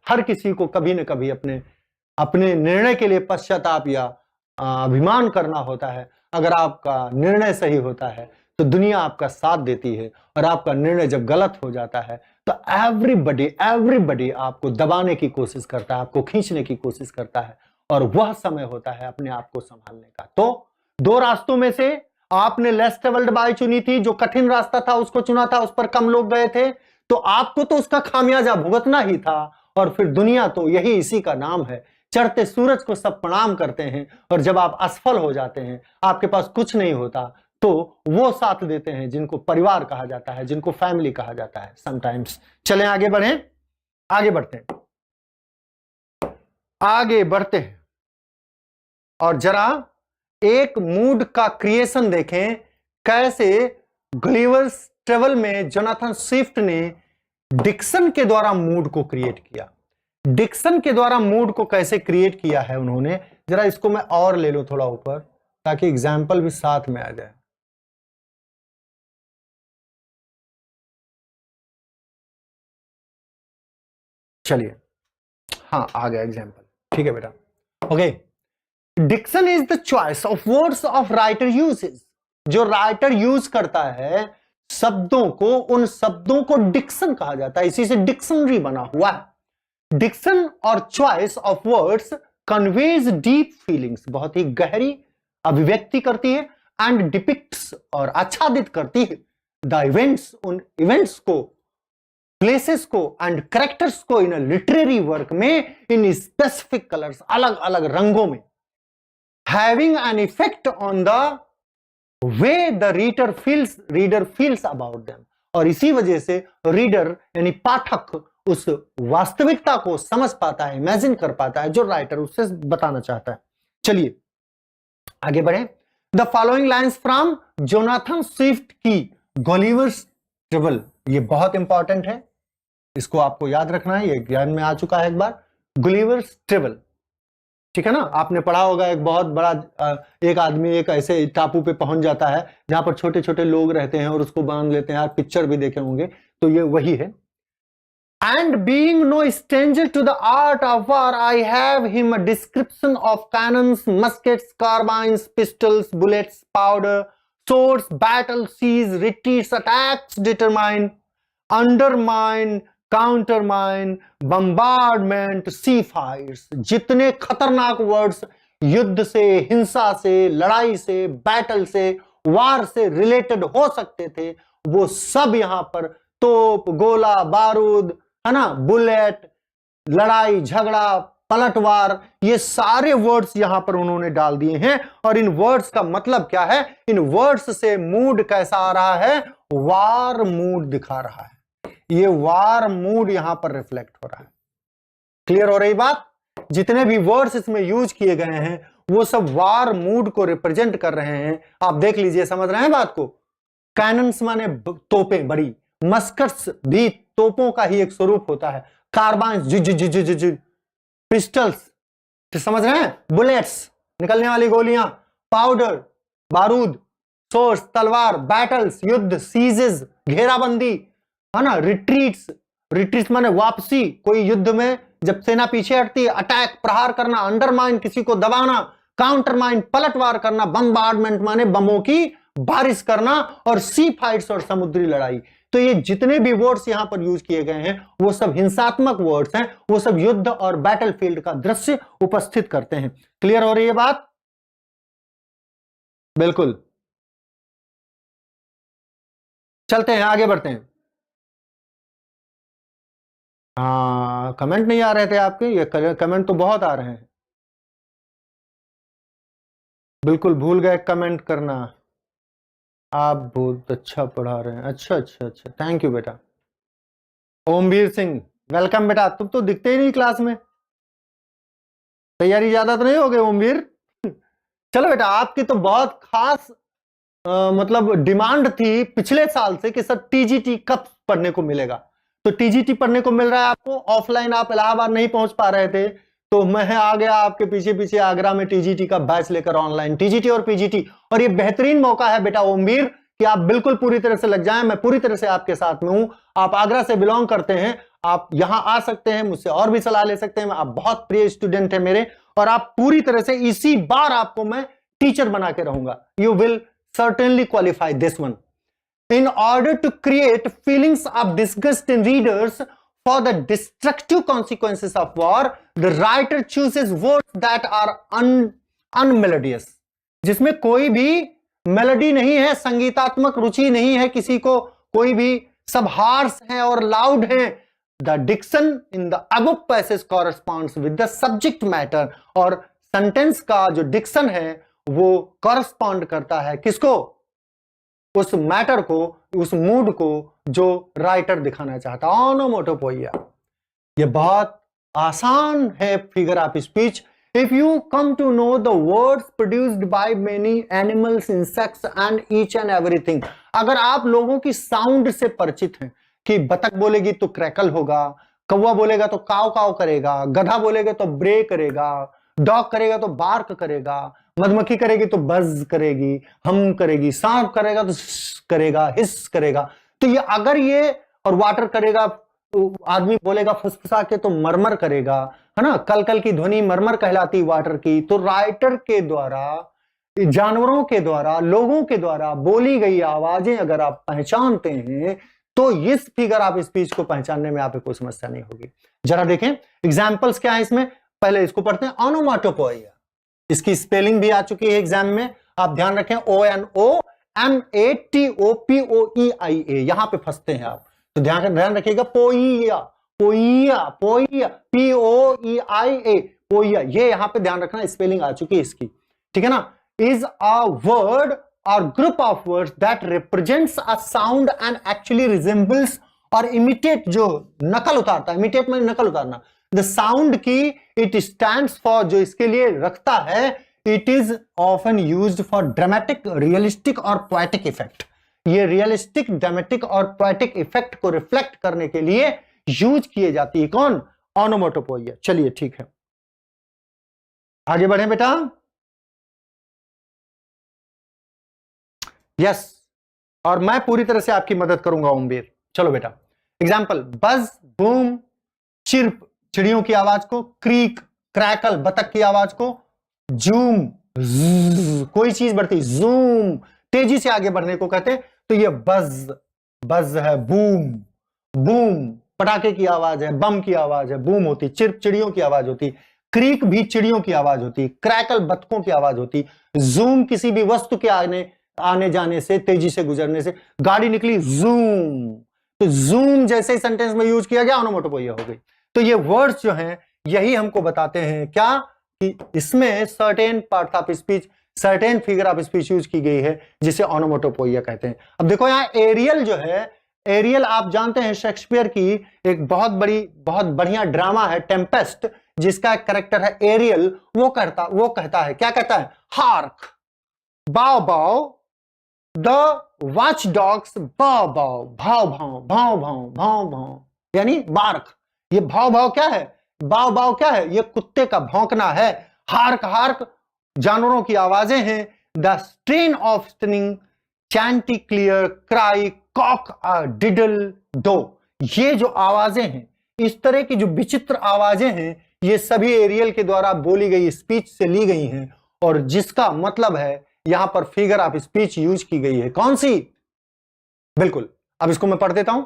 हर किसी को कभी न कभी अपने निर्णय के लिए पश्चाताप या अभिमान करना होता है। अगर आपका निर्णय सही होता है तो दुनिया आपका साथ देती है, और आपका निर्णय जब गलत हो जाता है तो एवरीबडी आपको दबाने की कोशिश करता है, आपको खींचने की कोशिश करता है, और वह समय होता है अपने आप को संभालने का। तो 2 रास्तों में से आपने लेस ट्रेवल्ड बाय चुनी थी, जो कठिन रास्ता था उसको चुना था, उस पर कम लोग गए थे, तो आपको तो उसका खामियाजा भुगतना ही था। और फिर दुनिया तो यही इसी का नाम है, चढ़ते सूरज को सब प्रणाम करते हैं, और जब आप असफल हो जाते हैं, आपके पास कुछ नहीं होता, तो वो साथ देते हैं जिनको परिवार कहा जाता है, जिनको फैमिली कहा जाता है समटाइम्स। चलें आगे बढ़ें। आगे बढ़ते हैं, आगे बढ़ते हैं और जरा एक मूड का क्रिएशन देखें, कैसे गलिवर्स ट्रेवल में जोनाथन स्विफ्ट ने डिक्सन के द्वारा मूड को क्रिएट किया। डिक्सन के द्वारा मूड को कैसे क्रिएट किया है उन्होंने, जरा इसको मैं और ले लूं थोड़ा ऊपर ताकि एग्जाम्पल भी साथ में आ जाए। चलिए, हाँ आ गया एग्जाम्पल, ठीक है बेटा। Okay, diction is the choice of words of writer uses. जो राइटर यूज करता है शब्दों को, उन शब्दों को डिक्शन कहा जाता है, इसी से डिक्शनरी बना हुआ है। डिक्शन और choice of words conveys deep feelings, बहुत ही गहरी अभिव्यक्ति करती है, एंड डिपिक्ट्स और आच्छादित करती है द इवेंट्स, उन इवेंट्स को, प्लेसेस को एंड कैरेक्टर्स को इन लिटरेरी वर्क में इन स्पेसिफिक कलर्स, अलग अलग रंगों में, having an effect on the way the reader feels about them. और इसी वजह से रीडर यानी पाठक उस वास्तविकता को समझ पाता है, इमेजिन कर पाता है जो राइटर उससे बताना चाहता है। चलिए आगे बढ़े। The following lines from Jonathan Swift की गलिवर्स ट्रेवल, ये बहुत इंपॉर्टेंट है, इसको आपको याद रखना है, ये ज्ञान में आ चुका है एक बार। गुलिवर्स ट्रेवल, ठीक है ना, आपने पढ़ा होगा, एक बहुत बड़ा एक आदमी एक ऐसे टापू पे पहुंच जाता है जहां पर छोटे छोटे लोग रहते हैं और उसको बांध लेते हैं, आप पिक्चर भी देखे होंगे, तो ये वही है। And being no stranger to the art of war, I have him a description of cannons, muskets, carbines, pistols, bullets, powder, swords, battle, siege, retreats, attacks, determine, undermine, countermine, bombardment, sea fights। जितने खतरनाक words युद्ध से, हिंसा से, लड़ाई से, battle से, वार से रिलेटेड हो सकते थे, वो सब यहां पर तोप, गोला बारूद, है ना, बुलेट, लड़ाई झगड़ा, पलटवार, ये सारे वर्ड्स यहां पर उन्होंने डाल दिए हैं। और इन वर्ड्स का मतलब क्या है, इन वर्ड्स से मूड कैसा आ रहा है, वार मूड दिखा रहा है, ये वार मूड यहां पर रिफ्लेक्ट हो रहा है। क्लियर हो रही बात? जितने भी वर्ड्स इसमें यूज किए गए हैं वो सब वार मूड को रिप्रेजेंट कर रहे हैं। आप देख लीजिए, समझ रहे हैं बात को। कैनन्स माने तोपें बड़ी, मस्कट्स भी तोपों का ही एक स्वरूप होता है, कार्बाइन्स, पिस्टल्स, समझ रहे हैं, बुलेट्स, निकलने वाली गोलियां, पाउडर, बारूद, सोर्स, तलवार, बैटल्स, युद्ध, सीजेस, घेराबंदी, है ना, रिट्रीट्स माने वापसी, कोई युद्ध में जब सेना पीछे हटती है, अटैक, प्रहार करना, अंडरमाइन, किसी को दबाना, काउंटरमाइन, पलटवार करना, बम्बार्डमेंट माने बमों की बारिश करना, और सी फाइट्स और समुद्री लड़ाई। तो ये जितने भी वर्ड्स यहां पर यूज किए गए हैं वो सब हिंसात्मक वर्ड्स हैं, वो सब युद्ध और बैटलफील्ड का दृश्य उपस्थित करते हैं। क्लियर हो रही है बात? बिल्कुल, चलते हैं, आगे बढ़ते हैं। हाँ, कमेंट नहीं आ रहे थे आपके, ये कमेंट तो बहुत आ रहे हैं, बिल्कुल भूल गए कमेंट करना। आप बहुत अच्छा पढ़ा रहे हैं, अच्छा अच्छा अच्छा, थैंक यू बेटा। ओमवीर सिंह, वेलकम बेटा, तुम तो दिखते ही नहीं क्लास में, तैयारी ज्यादा तो नहीं हो गई ओमवीर? चलो बेटा, आपकी तो बहुत खास मतलब डिमांड थी पिछले साल से कि सर टीजीटी कब पढ़ने को मिलेगा, तो टीजीटी पढ़ने को मिल रहा है आपको। ऑफलाइन आप इलाहाबाद नहीं पहुंच पा रहे थे, तो मैं आ गया आपके पीछे पीछे आगरा में टीजीटी का बैच लेकर, ऑनलाइन टीजीटी और पीजीटी। और ये बेहतरीन मौका है बेटा ओमवीर कि आप बिल्कुल पूरी तरह से लग जाएं, मैं पूरी तरह से आपके साथ में हूं। आप आगरा से बिलोंग करते हैं, आप यहां आ सकते हैं, मुझसे और भी सलाह ले सकते हैं, आप बहुत प्रिय स्टूडेंट है मेरे, और आप पूरी तरह से इसी बार आपको मैं टीचर बना के रहूंगा। You will certainly qualify this one. In order to create feelings of disgust in readers for the destructive consequences of war, the writer chooses words that are unmelodious, जिसमें कोई भी मेलोडी नहीं है, संगीतात्मक रुचि नहीं है किसी को, कोई भी सब हार्श हैं और लाउड हैं। The diction in the above passage corresponds with the subject matter, और सेंटेंस का जो डिक्शन है वो कॉरस्पॉन्ड करता है किसको, उस मैटर को, उस मूड को जो राइटर दिखाना चाहता है। ओनोमोटोपोइया, ये बहुत आसान है figure of speech. If you come to know the words produced by many animals, insects and each and everything, अगर आप लोगों की साउंड से परिचित हैं कि बतख बोलेगी तो क्रैकल होगा, कौवा बोलेगा तो काव काव करेगा, गधा बोलेगा तो ब्रे करेगा, डॉग करेगा तो बार्क करेगा, मधुमक्खी करेगी तो बज करेगी, हम करेगी, सांप करेगा तो करेगा, हिस करेगा, तो ये अगर ये, और वाटर करेगा, आदमी बोलेगा फुसफुसा के तो मरमर करेगा, है ना, कल कल की ध्वनि मरमर कहलाती वाटर की। तो राइटर के द्वारा, जानवरों के द्वारा, लोगों के द्वारा बोली गई आवाजें अगर आप पहचानते हैं तो इस फिगर ऑफ स्पीच को पहचानने में आपको कोई समस्या नहीं होगी। जरा देखें एग्जाम्पल्स क्या है इसमें, पहले इसको पढ़ते हैं। ऑनोमाटोपोइया, इसकी स्पेलिंग भी आ चुकी है एग्जाम में, आप ध्यान रखें, ONOMATOPOEIA, यहां पे फंसते हैं आप, तो ध्यान रखिएगा। पोइया, पोइया, पोइया, POEIA, पोइया, ये यहां पे ध्यान रखना, स्पेलिंग आ चुकी है इसकी, ठीक है ना। इज अ वर्ड और group of words that represents a sound and actually resembles और इमिटेट, जो नकल उतारता है, इमिटेट में नकल उतारना, द साउंड की इट स्टैंड्स फॉर, जो इसके लिए रखता है, it is often used for dramatic, realistic और पोएटिक इफेक्ट। ये रियलिस्टिक, ड्रामेटिक और पोएटिक इफेक्ट को रिफ्लेक्ट करने के लिए यूज किए जाती है। कौन? ऑनोमाटोपोइया। चलिए ठीक है, आगे बढ़े बेटा। यस, और मैं पूरी तरह से आपकी मदद करूंगा ओमवीर। चलो बेटा, एग्जाम्पल, बज, बूम, चिर्प, चिड़ियों की आवाज को, क्रीक, क्रैकल, बतख की आवाज को, जूम, कोई चीज बढ़ती, जूम, तेजी से आगे बढ़ने को कहते हैं, तो ये बज, बज है, बूम, बूम पटाखे की आवाज है, बम की आवाज है, बूम होती, चिर्प चिड़ियों की आवाज होती, क्रीक भी चिड़ियों की आवाज होती, क्रैकल बतखों की आवाज होती, जूम किसी भी वस्तु के आने जाने से, तेजी से गुजरने से, गाड़ी निकली जूम, तो जूम जैसे सेंटेंस में यूज किया गया, ऑनोमाटोपोइया हो गई। तो ये वर्ड्स जो हैं यही हमको बताते हैं क्या, कि इसमें certain part of speech, certain figure of speech use की गई है जिसे ऑनोमाटोपोइया कहते हैं। अब देखो यहां एरियल जो है, एरियल आप जानते हैं शेक्सपियर की एक बहुत बढ़िया ड्रामा है टेम्पेस्ट, जिसका कैरेक्टर है एरियल। वो कहता है, क्या कहता है, हार्क, बाव बाव, द वॉच डॉग्स बाव बाव, भाव भाव, भाव भाव, भाव भाव, यानी बार्क। ये भाव भाव क्या है, बाव बाव क्या है, ये कुत्ते का भौंकना है। हार्क, हार्क जानवरों की आवाजें हैं। The strain of stunning, chanticleer, cry, cock, diddle, doo, ये जो आवाजें हैं, इस तरह की जो विचित्र आवाजें हैं, ये सभी एरियल के द्वारा बोली गई स्पीच से ली गई हैं, और जिसका मतलब है यहां पर फिगर ऑफ स्पीच यूज की गई है। कौन सी? बिल्कुल, अब इसको मैं पढ़ देता हूं।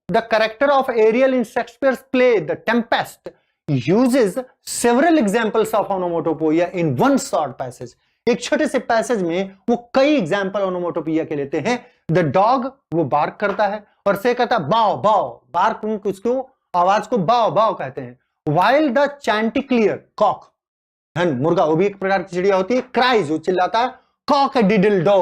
The character of Ariel in Shakespeare's play the Tempest uses several examples of onomatopoeia in one short passage। एक छोटे से पैसेज में वो कई एग्जाम्पल ओनोमोटोपिया के लेते हैं। द डॉग, वो बार्क करता है, और से कहता है बाव बाव, बार्क उसको आवाज को बाव बाव कहते हैं। वाइल द चैंटिक्लियर, कॉक, मुर्गा, वो भी एक प्रकार की चिड़िया होती है, क्राइज, वो चिल्लाता है, cock diddle doo,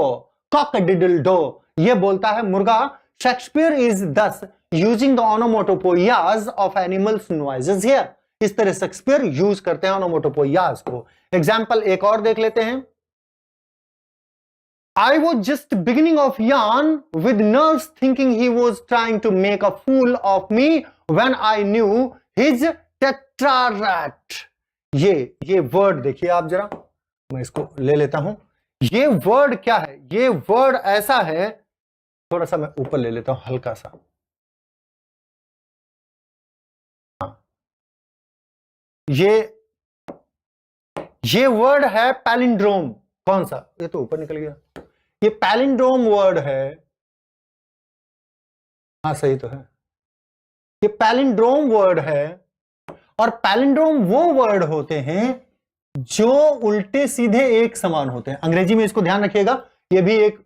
cock diddle doo, ये बोलता है मुर्गा। Shakespeare is thus using the onomatopoeias of animals noises here. इस तरह शेक्सपियर यूज करते हैं ओनोमोटोपोइयाज को। एग्जाम्पल एक और देख लेते हैं। I was just beginning of yarn with nerves, thinking he was trying to make a fool of me when I knew his tetrarat। ये वर्ड देखिए आप जरा, मैं इसको ले लेता हूं। ये वर्ड क्या है? ये वर्ड ऐसा है, थोड़ा सा मैं ऊपर ले लेता हूं, हल्का सा। ये वर्ड है पैलिंड्रोम। कौन सा? ये तो ऊपर निकल गया। ये पैलिंड्रोम वर्ड है। हाँ सही तो है, ये पैलिंड्रोम वर्ड है। और पैलिंड्रोम वो वर्ड होते हैं जो उल्टे सीधे एक समान होते हैं। अंग्रेजी में इसको ध्यान रखिएगा, ये भी एक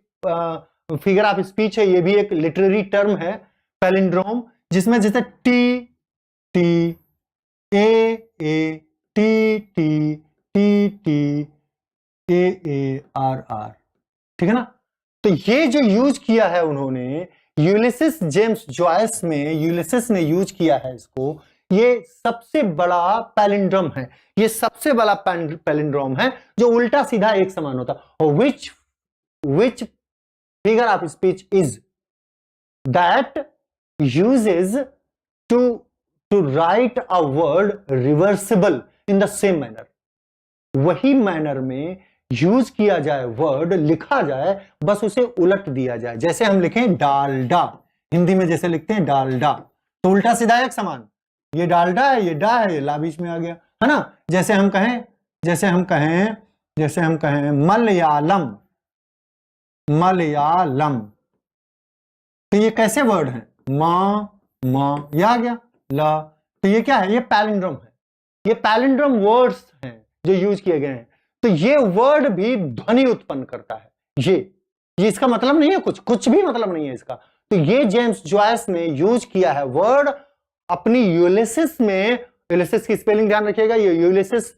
फिगर ऑफ स्पीच है, ये भी एक लिटरेरी टर्म है पैलिंड्रोम, जिसमें जैसे T T, A T T, T T, A R R, ठीक है ना। तो ये जो यूज किया है उन्होंने, यूलिसिस जेम्स जॉयस में यूलिसिस ने यूज किया है इसको। ये सबसे बड़ा पैलिंड्रोम है, ये सबसे बड़ा पैलिंड्रोम है जो उल्टा सीधा एक समान होता है। Which figure of speech is that uses to write a word reversible in the same manner. वही मैनर में यूज किया जाए, वर्ड लिखा जाए, बस उसे उलट दिया जाए। जैसे हम लिखें डालडा, हिंदी में जैसे लिखते हैं डालडा, तो उल्टा सीधा एक समान, ये डालडा है, ये डा है, ये ला बीच में आ गया, है ना। जैसे हम कहें मलयालम, मलयालम, तो ये कैसे वर्ड है, मा ये आ गया, ला, तो ये क्या है, ये पैलिंड्रोम है, ये पैलिंड्रोम वर्ड्स हैं जो यूज किए गए हैं। तो ये वर्ड भी ध्वनि उत्पन्न करता है। ये इसका मतलब नहीं है कुछ भी मतलब नहीं है इसका। तो ये जेम्स जॉयस ने यूज किया है वर्ड अपनी यूलिसिस में। यूलिसिस की स्पेलिंग ध्यान रखिएगा, ये यूलिसिस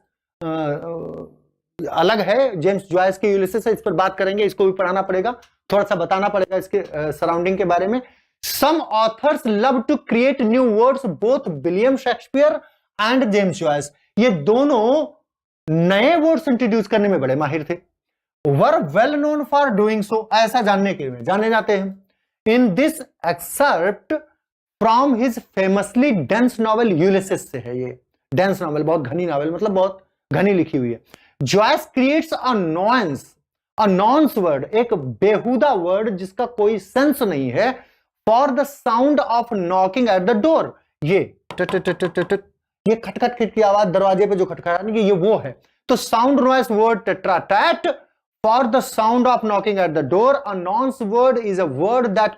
अलग है, जेम्स जॉयस के यूलिसिस है, इस पर बात करेंगे, इसको भी पढ़ाना पड़ेगा, थोड़ा सा बताना पड़ेगा इसके सराउंडिंग के बारे में। Some authors love to create new words, both William Shakespeare and James Joyce, ये दोनों नए वर्ड्स इंट्रोड्यूस करने में बड़े माहिर थे। Were well known for doing so, ऐसा जानने के लिए जाने जाते हैं। In this excerpt from his famously dense novel Ulysses से है ये डेंस नॉवेल, बहुत घनी नॉवेल, मतलब बहुत घनी लिखी हुई है। Joyce creates a nonce word, एक बेहुदा वर्ड जिसका कोई सेंस नहीं है, for the sound of knocking at the door. ये खटखट की आवाज दरवाजे पे जो खटखटाने की, ये वो है। तो sound noise word tattarrattat for the sound of knocking at the door. A nonce word is a word that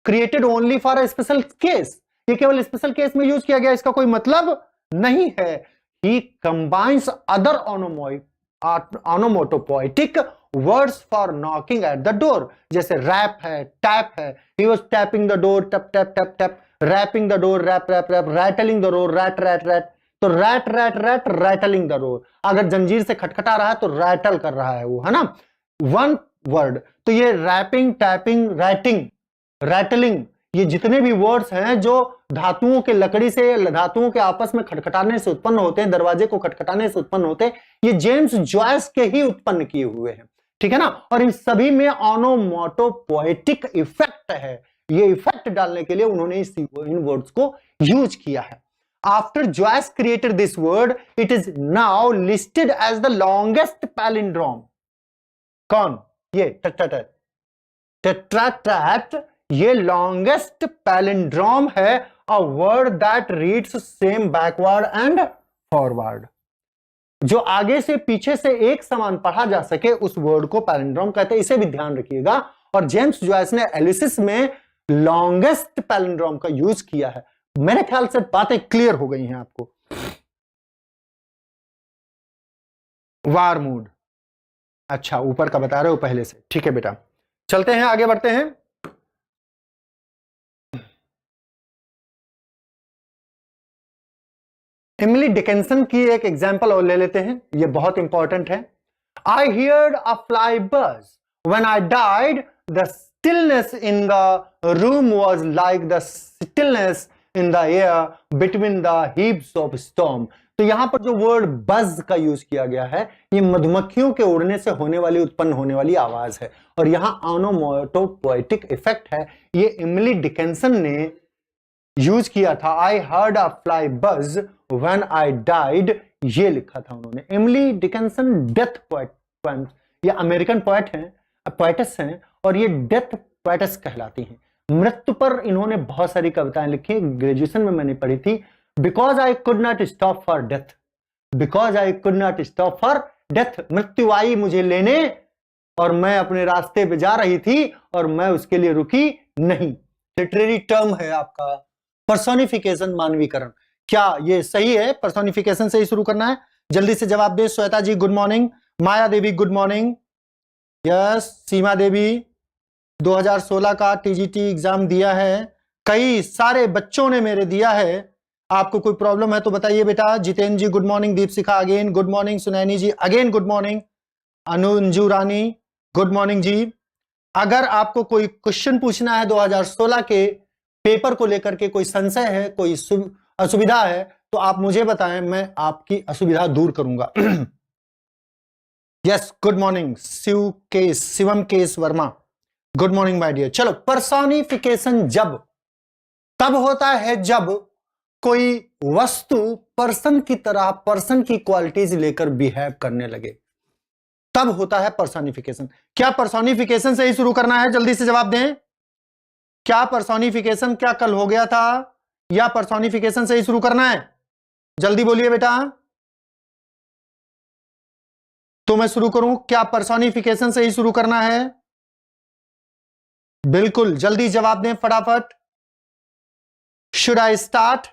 created only for a special case, ये केवल स्पेशल केस में यूज किया गया, इसका कोई मतलब नहीं है। He combines other onomatopoeic words for knocking at the door, जैसे रैप है, टैप है, he was tapping the door, tap tap tap tap, rapping the door, rap rap rap, rattling the door, rat rat rat, तो rat rat rat, rattling the door, अगर जंजीर से खटखटा रहा है तो रैटल कर रहा है वो, है ना, वन वर्ड। तो ये रैपिंग, टैपिंग, रैटिंग, रैटलिंग, ये जितने भी वर्ड्स हैं जो धातुओं के लकड़ी से, धातुओं के आपस में खटखटाने से उत्पन्न होते हैं, दरवाजे को खटखटाने से उत्पन्न होते हैं, ये जेम्स जॉयस के ही उत्पन्न किए हुए हैं, ठीक है ना। और इन सभी में ऑनोमोटोपोएटिक इफेक्ट है, ये इफेक्ट डालने के लिए उन्होंने इन वर्ड्स को यूज किया है। After Joyce created this word, it is now listed as the longest palindrome. कौन? ये टेट्राटैट, ये लॉन्गेस्ट पैलिंड्रोम है, a word that reads same backward and forward, जो आगे से पीछे से एक समान पढ़ा जा सके, उस वर्ड को पैलिंड्रोम कहते हैं, इसे भी ध्यान रखिएगा। और जेम्स जॉयस ने यूलिसिस में लॉन्गेस्ट पैलिंड्रोम का यूज किया है। मेरे ख्याल से बातें क्लियर हो गई हैं आपको। वार मूड, अच्छा ऊपर का बता रहे हो पहले से, ठीक है बेटा, चलते हैं आगे बढ़ते हैं। एमिली डिकिंसन की एक एग्जाम्पल और ले लेते हैं, ये बहुत इंपॉर्टेंट है। आई हियर्ड अ फ्लाई बज when I died, the stillness in the room was like the stillness in the air between the heaps of storm। तो यहां पर जो वर्ड बज का यूज किया गया है, ये मधुमक्खियों के उड़ने से होने वाली, उत्पन्न होने वाली आवाज है, और यहां ऑनोमोटोपोएटिक इफेक्ट है, ये एमिली डिकिंसन ने यूज किया था। आई हर्ड अ फ्लाई बज व्हेन आई डाइड, ये लिखा था उन्होंने। एमिली डिकिंसन डेथ पोएट, ये अमेरिकन पोएट हैं, पोएटेस हैं, और ये डेथ पोएटेस कहलाती हैं। मृत्यु पर इन्होंने बहुत सारी कविताएं लिखी, ग्रेजुएशन में मैंने पढ़ी थी। Because I could not stop for death, because I could not stop for death, मृत्यु आई मुझे लेने और मैं अपने रास्ते पे जा रही थी और मैं उसके लिए रुकी नहीं। लिटरेरी टर्म है आपका पर्सोनिफिकेशन, मानवीकरण। क्या ये सही है? पर्सोनिफिकेशन से ही शुरू करना है। जल्दी से जवाब दे। श्वेता जी गुड मॉर्निंग, माया देवी गुड मॉर्निंग, यस, सीमा देवी 2016 का टीजीटी एग्जाम दिया है, कई सारे बच्चों ने मेरे दिया है। आपको कोई प्रॉब्लम है तो बताइए बेटा। Jitendra ji good morning, Deepshikha again good morning, Sunaini ji again good morning, Anunju Rani good morning ji, अगर आपको कोई क्वेश्चन पूछना है 2016 के पेपर को लेकर के, कोई संशय है, कोई असुविधा है, तो आप मुझे बताएं, मैं आपकी असुविधा दूर करूंगा। यस, गुड मॉर्निंग शिवम केस Verma, good morning my dear. चलो, पर्सोनिफिकेशन तब होता है जब कोई वस्तु पर्सन की तरह, पर्सन की क्वालिटीज लेकर बिहेव करने लगे, तब होता है पर्सोनिफिकेशन। क्या पर्सोनिफिकेशन से ही शुरू करना है? जल्दी से जवाब दें। क्या पर्सोनिफिकेशन क्या कल हो गया था, या पर्सोनिफिकेशन से ही शुरू करना है? जल्दी बोलिए बेटा, तो मैं शुरू करूं? क्या पर्सोनिफिकेशन से ही शुरू करना है? बिल्कुल, जल्दी जवाब दें फटाफट। Should I start?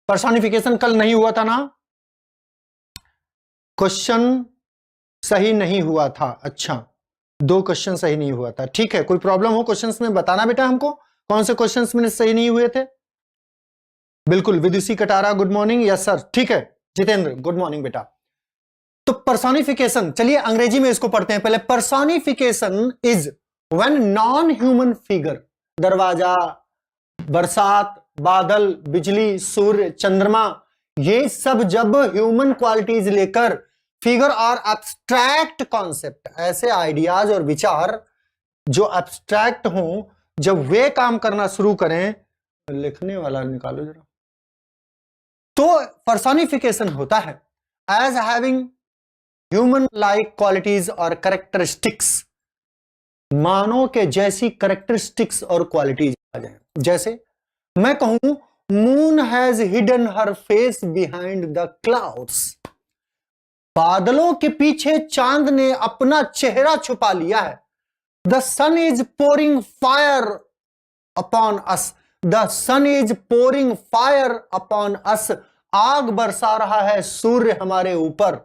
पर्सोनिफिकेशन कल नहीं हुआ था ना? क्वेश्चन सही नहीं हुआ था। अच्छा, 2 क्वेश्चन सही नहीं हुआ था, ठीक है। कोई प्रॉब्लम हो क्वेश्चंस में बताना बेटा हमको, कौन से क्वेश्चंस में सही नहीं हुए थे। बिल्कुल, Vidushi Katara good morning, yes sir, ठीक है। जितेंद्र गुड मॉर्निंग बेटा। तो पर्सोनिफिकेशन, चलिए अंग्रेजी में इसको पढ़ते हैं पहले। Personification is when non human figure, दरवाजा, बरसात, बादल, बिजली, सूर्य, चंद्रमा, ये सब जब ह्यूमन क्वालिटीज लेकर फिगर और एब्स्ट्रैक्ट कॉन्सेप्ट, ऐसे आइडियाज और विचार जो एब्स्ट्रैक्ट हों, जब वे काम करना शुरू करें, लिखने वाला निकालो जरा, तो पर्सोनिफिकेशन होता है as having human like qualities और कैरेक्टरिस्टिक्स, मानव के जैसी कैरेक्टरिस्टिक्स और क्वालिटीज आ जाए। जैसे मैं कहूं, moon has hidden her face behind the clouds, बादलों के पीछे चांद ने अपना चेहरा छुपा लिया है। The sun is pouring fire upon us, the sun is pouring fire upon us, आग बरसा रहा है सूर्य हमारे ऊपर।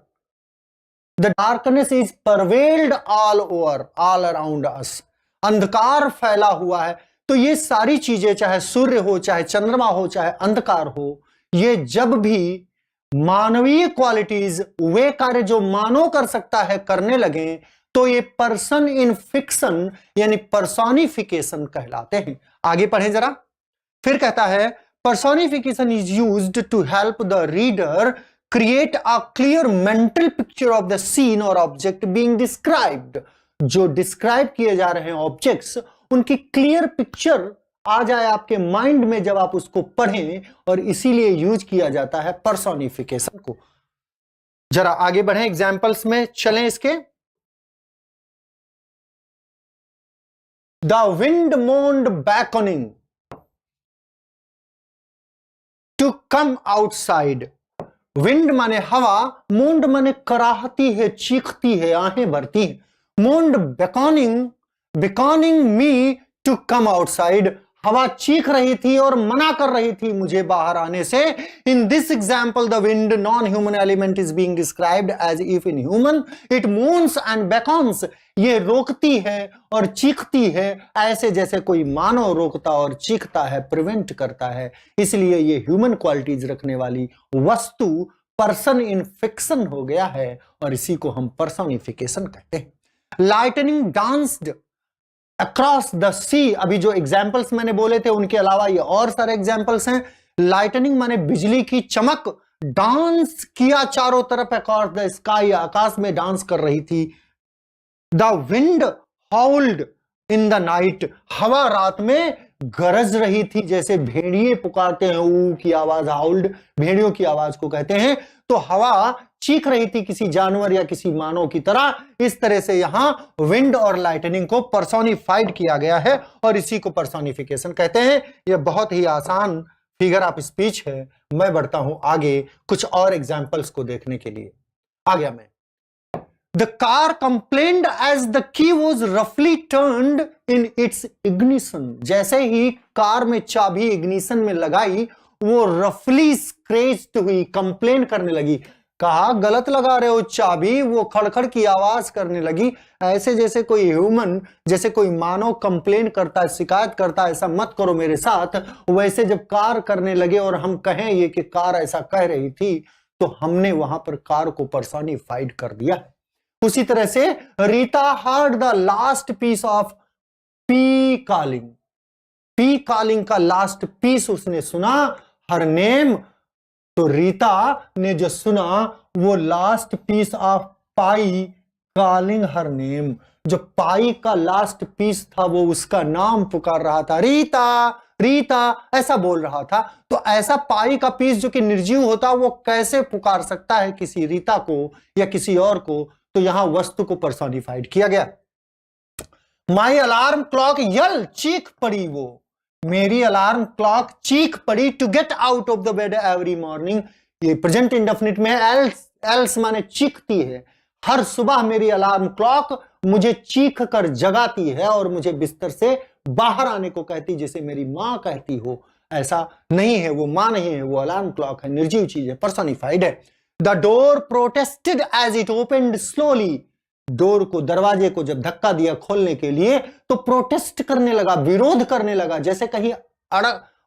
The darkness is prevailed all over, all around us, अंधकार फैला हुआ है। तो ये सारी चीजें, चाहे सूर्य हो, चाहे चंद्रमा हो, चाहे अंधकार हो, ये जब भी मानवीय क्वालिटीज, वे कार्य जो मानव कर सकता है, करने लगे, तो ये पर्सन इन फिक्शन यानी पर्सोनिफिकेशन कहलाते हैं। आगे पढ़ें जरा, फिर कहता है personification is used to help the reader create a clear mental picture of the scene or object being described, जो डिस्क्राइब किए जा रहे हैं ऑब्जेक्ट्स, उनकी क्लियर पिक्चर आ जाए आपके माइंड में जब आप उसको पढ़ें, और इसीलिए यूज किया जाता है पर्सोनिफिकेशन को। जरा आगे बढ़ें, एग्जाम्पल्स में चलें इसके। The wind moaned beckoning to come outside, wind माने हवा, मोन्ड माने कराहती है, चीखती है, आहें भरती है। Moaned beckoning, beckoning me to come outside, हवा चीख रही थी और मना कर रही थी मुझे बाहर आने से। In this example the wind non human element is being described as if in human it moans and beckons, ये रोकती है और चीखती है ऐसे जैसे कोई मानव रोकता और चीखता है, प्रिवेंट करता है। इसलिए ये ह्यूमन क्वालिटीज रखने वाली वस्तु पर्सन इन फिक्शन हो गया है, और इसी को हम पर्सोनिफिकेशन कहते हैं। लाइटनिंग डांस्ड अक्रॉस द सी, अभी जो एग्जाम्पल्स मैंने बोले थे उनके अलावा ये और सारे एग्जाम्पल्स हैं। लाइटनिंग माने बिजली की चमक, डांस किया चारों तरफ अक्रॉस द स्काई, आकाश में डांस कर रही थी। The wind howled in the night, हवा रात में गरज रही थी, जैसे भेड़िए पुकारते हैं, ऊ की आवाज, हाउल्ड भेड़ियों की आवाज को कहते हैं। तो हवा चीख रही थी किसी जानवर या किसी मानव की तरह। इस तरह से यहां विंड और लाइटनिंग को पर्सोनिफाइड किया गया है, और इसी को पर्सोनिफिकेशन कहते हैं। यह बहुत ही आसान फिगर ऑफ स्पीच है। मैं बढ़ता हूं आगे कुछ और एग्जाम्पल्स को देखने के लिए। आ गया मैं। The car complained as the key was roughly turned in its ignition, जैसे ही कार में चाबी इग्निशन में लगाई, वो रफली स्क्रेच्ड हुई, कंप्लेन करने लगी। कहा गलत लगा रहे हो चाबी, वो खड़खड़ की आवाज करने लगी, ऐसे जैसे कोई ह्यूमन, जैसे कोई मानव कंप्लेन करता है, शिकायत करता है, ऐसा मत करो मेरे साथ। वैसे जब कार करने लगे और हम कहें ये कि कार ऐसा कह रही थी, तो हमने वहां पर कार को पर्सोनिफाइड कर दिया। उसी तरह से Rita heard the last piece of pie calling, pie calling का लास्ट पीस उसने सुना, हर नेम। तो रीता ने जो सुना वो last piece of pie calling her name, जो पाई का लास्ट पीस था वो उसका नाम पुकार रहा था, रीता रीता ऐसा बोल रहा था। तो ऐसा पाई का पीस जो कि निर्जीव होता वो कैसे पुकार सकता है किसी रीता को या किसी और को? तो यहां वस्तु को पर्सोनिफाइड किया गया। माई अलार्म क्लॉक यल, चीख पड़ी वो, मेरी अलार्म क्लॉक चीख पड़ी, to get out of the bed every morning. ये प्रेजेंट इंडेफिनिट में एल्स माने चीखती है। हर सुबह मेरी अलार्म क्लॉक मुझे चीख कर जगाती है और मुझे बिस्तर से बाहर आने को कहती, जैसे मेरी मां कहती हो। ऐसा नहीं है, वो मां नहीं है, वो अलार्म क्लॉक है, निर्जीव चीज है, पर्सोनिफाइड है। The door protested as it opened slowly, door को, दरवाजे को जब धक्का दिया खोलने के लिए तो प्रोटेस्ट करने लगा, विरोध करने लगा, जैसे कहीं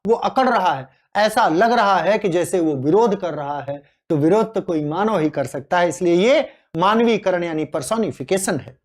वो अकड़ रहा है, ऐसा लग रहा है कि जैसे वो विरोध कर रहा है। तो विरोध तो कोई मानव ही कर सकता है, इसलिए ये मानवीकरण यानी पर्सोनिफिकेशन है।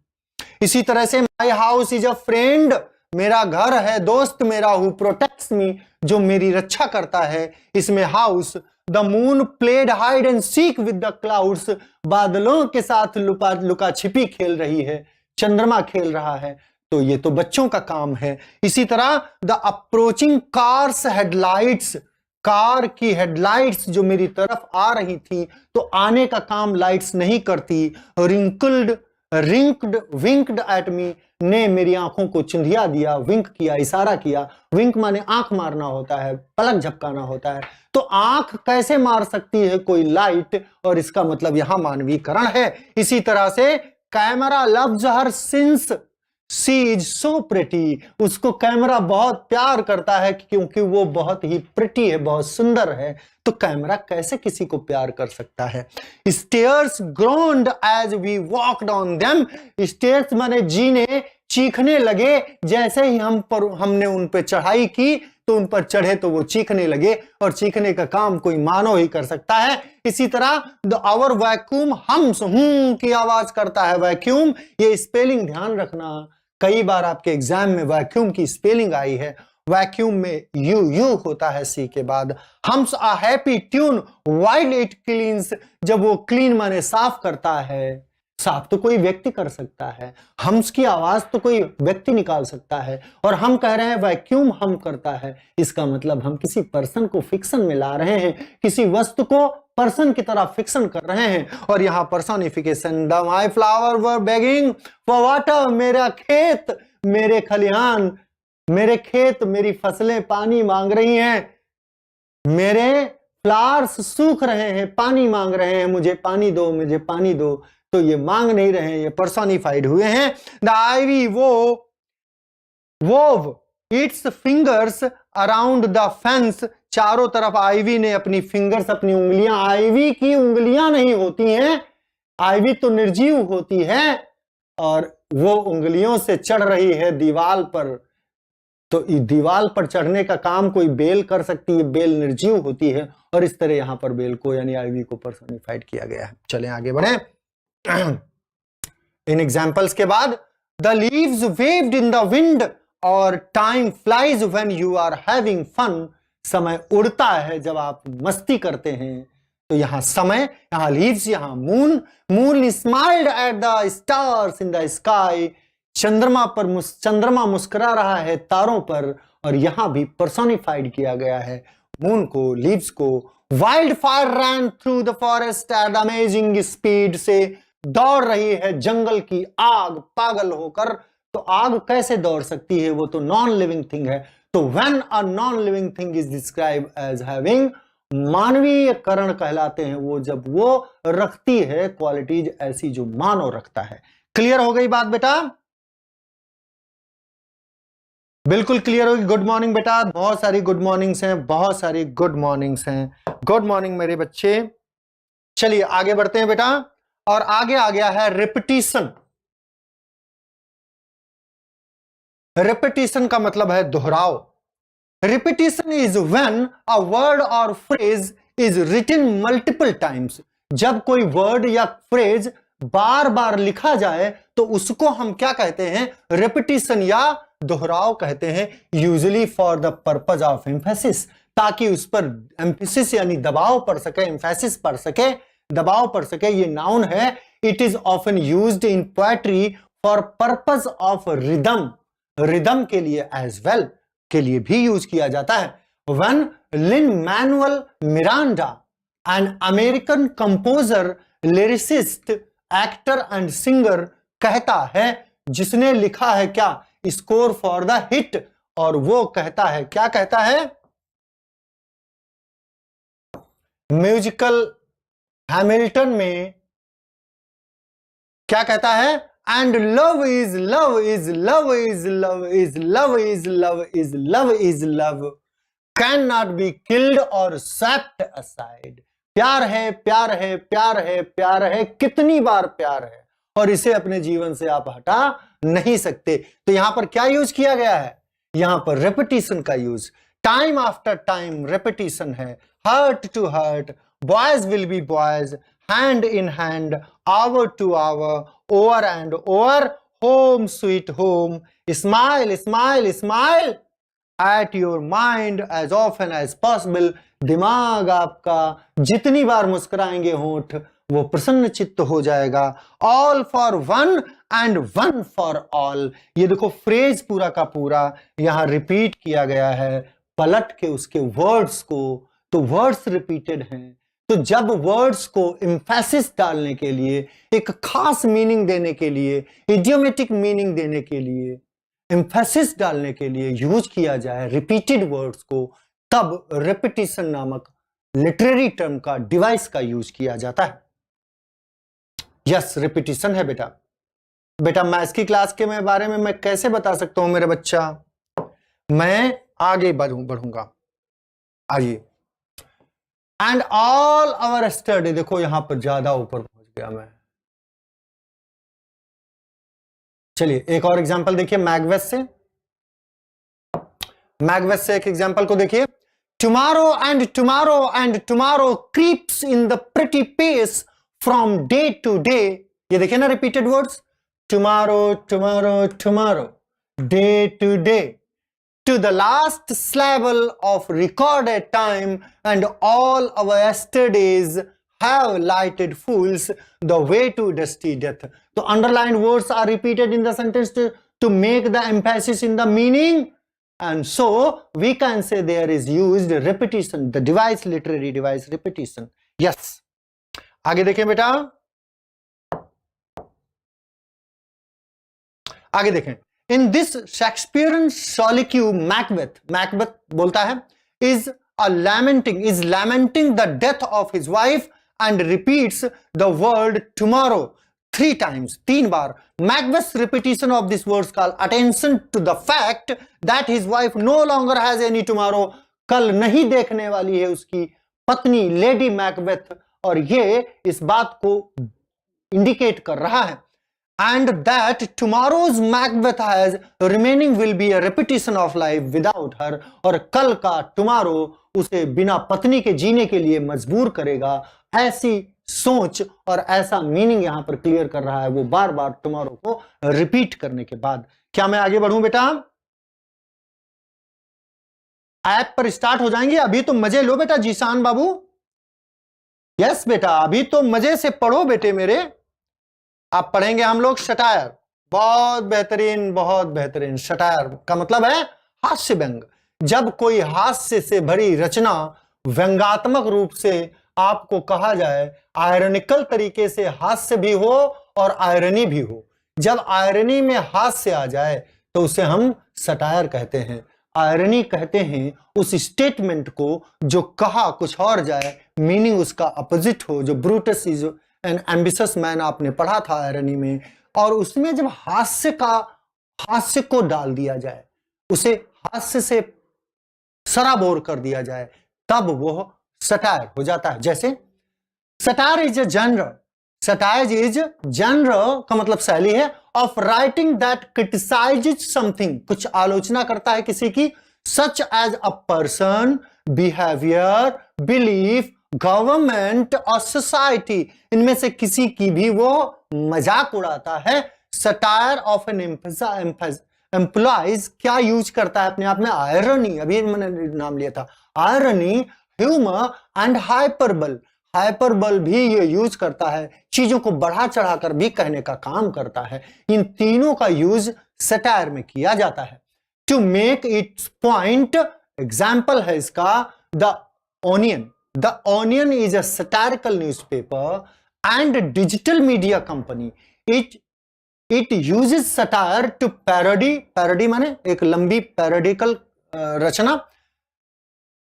इसी तरह से my house is a friend, मेरा घर है दोस्त मेरा, हु प्रोटेक्ट्स मी, जो मेरी रक्षा करता है। इसमें house, the moon played hide and seek with the clouds, बादलों के साथ लुका छिपी खेल रही है, चंद्रमा खेल रहा है। तो ये तो बच्चों का काम है। इसी तरह the approaching cars headlights, car की हेडलाइट्स जो मेरी तरफ आ रही थी, तो आने का काम लाइट्स नहीं करती। रिंक्ड विंक्ड एट मी, ने मेरी आंखों को चिंधिया दिया, विंक किया, इशारा किया। विंक माने आंख मारना होता है, पलक झपकाना होता है। तो आंख कैसे मार सकती है कोई लाइट? और इसका मतलब यहां मानवीकरण है। इसी तरह से camera loves her since she is so pretty, उसको कैमरा बहुत प्यार करता है क्योंकि वो बहुत ही प्रिटी है, बहुत सुंदर है। तो कैमरा कैसे किसी को प्यार कर सकता है? Stairs groaned as we walked on them, stairs माने जीने चीखने लगे, जैसे ही हमने उन पे चढ़ाई की तो उन पर चढ़े तो वो चीखने लगे, और चीखने का काम कोई मानव ही कर सकता है। इसी तरह द आवर वैक्यूम, हम की आवाज करता है वैक्यूम। ये स्पेलिंग ध्यान रखना, कई बार आपके एग्जाम में वैक्यूम की स्पेलिंग आई है। वैक्यूम में यू होता है सी के बाद। Hums a happy tune while it cleans, जब वो क्लीन माने साफ करता है। साफ तो कोई व्यक्ति कर सकता है, हम्स की आवाज तो कोई व्यक्ति निकाल सकता है, और हम कह रहे हैं वैक्यूम हम करता है। इसका मतलब हम किसी पर्सन को फिक्शन में ला रहे हैं, किसी वस्तु को पर्सन की तरह फिक्शन कर रहे हैं। और यहां personification, the my flower were begging for water, मेरा खेत, मेरे खलिहान, मेरे खेत, मेरी फसलें पानी मांग रही हैं, मेरे फ्लावर्स सूख रहे हैं, पानी मांग रहे हैं, मुझे पानी दो, मुझे पानी दो। तो ये मांग नहीं रहे हैं, ये पर्सोनिफाइड हुए हैं। The ivy wove its fingers around the fence, चारों तरफ आईवी ने अपनी फिंगर्स, अपनी उंगलियां, आईवी की उंगलियां नहीं होती हैं, आईवी तो निर्जीव होती है, और वो उंगलियों से चढ़ रही है दीवार पर। तो दीवार पर चढ़ने का काम कोई बेल कर सकती है, बेल निर्जीव होती है, और इस तरह यहां पर बेल को यानी आईवी को पर्सोनिफाइड किया गया है। चलें आगे बढ़े। इन एग्जाम्पल्स के बाद, the leaves waved in the wind, और time flies when you are having fun, समय उड़ता है जब आप मस्ती करते हैं। तो यहां समय, यहां लीव्स, यहां moon. Moon smiled at the stars in the sky, चंद्रमा मुस्कुरा रहा है तारों पर, और यहां भी पर्सोनिफाइड किया गया है मून को, लीव्स को। Wildfire ran through the forest at amazing speed, से दौड़ रही है जंगल की आग पागल होकर। तो आग कैसे दौड़ सकती है? वो तो नॉन लिविंग थिंग है। तो when a non living thing is describe as having, मानवीय करण कहलाते हैं वो जब वो रखती है क्वालिटीज ऐसी जो मानव रखता है। क्लियर हो गई बात बेटा? बिल्कुल क्लियर होगी। गुड मॉर्निंग बेटा, बहुत सारी गुड मॉर्निंग्स हैं, बहुत सारी गुड मॉर्निंग्स हैं। गुड मॉर्निंग मेरे बच्चे। चलिए आगे बढ़ते हैं बेटा, और आगे आ गया है रिपीटिशन। रिपीटिशन का मतलब है दोहराव। Repetition is when a word or phrase is written multiple times, जब कोई वर्ड या फ्रेज बार बार लिखा जाए तो उसको हम क्या कहते हैं, रेपिटेशन या दोहराव कहते हैं, usually for the purpose of emphasis, ताकि उस पर एम्फेसिस यानी दबाव पड़ सके, एम्फेसिस पड़ सके, दबाव पड़ सके। ये नाउन है। It is often used in poetry for purpose of rhythm, rhythm के लिए एज वेल, के लिए भी यूज किया जाता है। When Lin-Manuel Miranda, an American composer, lyricist, actor and singer, कहता है, जिसने लिखा है क्या, स्कोर फॉर द हिट, और वो कहता है, क्या कहता है, म्यूजिकल हैमिल्टन में क्या कहता है, and love is love is love is love is love is love is love is love can not be killed और सेप्ट असाइड। प्यार है, प्यार है, प्यार है, प्यार है, कितनी बार प्यार है, और इसे अपने जीवन से आप हटा नहीं सकते। तो यहां पर क्या यूज किया गया है, यहां पर रेपिटेशन का use, time after time repetition है। Heart to heart, boys will be boys, hand in hand, hour to hour, over and over, home sweet home, smile smile smile at your mind as often as possible। दिमाग आपका जितनी बार मुस्कुराएंगे होंठ वो प्रसन्न चित्त हो जाएगा। all for one and one for all, ये देखो फ्रेज पूरा का पूरा यहां रिपीट किया गया है, पलट के उसके वर्ड्स को, तो वर्ड्स रिपीटेड हैं। तो जब वर्ड्स को एम्फेसिस डालने के लिए, एक खास मीनिंग देने के लिए, इडियोमेटिक मीनिंग देने के लिए, एम्फेसिस डालने के लिए यूज किया जाए रिपीटेड वर्ड्स को, तब रेपिटेशन नामक लिटरेरी टर्म का, डिवाइस का यूज किया जाता है। यस, रेपिटेशन है बेटा। बेटा मैथ्स की क्लास के बारे में मैं कैसे बता सकता हूं मेरे बच्चा, मैं आगे बढ़ूंगा। आइए, एंड ऑल आवर स्टडी, देखो यहां पर ज्यादा ऊपर पहुंच गया मैं। चलिए एक और एग्जांपल देखिए मैकबेथ से, मैकबेथ से एक एग्जांपल को देखिए। Tomorrow and tomorrow and tomorrow creeps in the pretty pace from day to day, ये देखिए ना repeated words, tomorrow tomorrow tomorrow, day to day, to the last syllable of recorded time, and all our yesterdays have lighted fools the way to dusty death। तो underlined words are repeated in the sentence to make the emphasis in the meaning, and so we can say there is used repetition, the device, literary device repetition। yes, आगे देखें बेटा, आगे देखें। In this Shakespearean solitude, Macbeth बोलता है, is lamenting the death of his wife and repeats the word tomorrow 3 times, 3 bar. Macbeth's repetition of these words call attention to the fact that his wife no longer has any tomorrow, कल नहीं देखने वाली है उसकी पत्नी lady Macbeth, और ये इस बात को इंडिकेट कर रहा है। And that tomorrow's Macbeth has remaining will be a repetition of life without her, और कल का tomorrow उसे बिना पत्नी के जीने के लिए मजबूर करेगा। ऐसी सोच और ऐसा मीनिंग यहां पर क्लियर कर रहा है वो बार बार tomorrow को रिपीट करने के बाद। क्या मैं आगे बढ़ूं बेटा, ऐप पर स्टार्ट हो जाएंगे, अभी तो मजे लो बेटा जीशान बाबू। यस बेटा, अभी तो मजे से पढ़ो बेटे मेरे। आप पढ़ेंगे हम लोग सटायर, बहुत बेहतरीन, बहुत बेहतरीन। सटायर का मतलब है हास्य व्यंग। जब कोई हास्य से भरी रचना व्यंगात्मक रूप से आपको कहा जाए, आयरनिकल तरीके से हास्य भी हो और आयरनी भी हो, जब आयरनी में हास्य आ जाए तो उसे हम सटायर कहते हैं। आयरनी कहते हैं उस स्टेटमेंट को जो कहा कुछ और जाए, मीनिंग उसका अपोजिट हो। जो Brutus is an ambitious man आपने पढ़ा था आयरनी में, और उसमें जब हास्य को डाल दिया जाए, उसे हास्य से सराबोर कर दिया जाए, तब वो सटायर हो जाता है। जैसे satire is a genre, satire is genre का मतलब शैली है of writing that criticizes something, कुछ आलोचना करता है किसी की, such as a person, behaviour, belief, government और सोसाइटी, इनमें से किसी की भी वो मजाक उड़ाता है। सटायर ऑफ एन एम्प्लॉइज क्या यूज करता है अपने आप में? आयरनी, अभी मैंने नाम लिया था, आयरनी, ह्यूमर एंड हाइपरबल। हाइपरबल भी ये यूज करता है, चीजों को बढ़ा चढ़ाकर भी कहने का काम करता है। इन तीनों का यूज सटायर में किया जाता है to make its point. Example है इसका the Onion. The Onion is a satirical newspaper and digital media company. It uses satire to parody, parody माने एक लंबी पैरोडिकल रचना,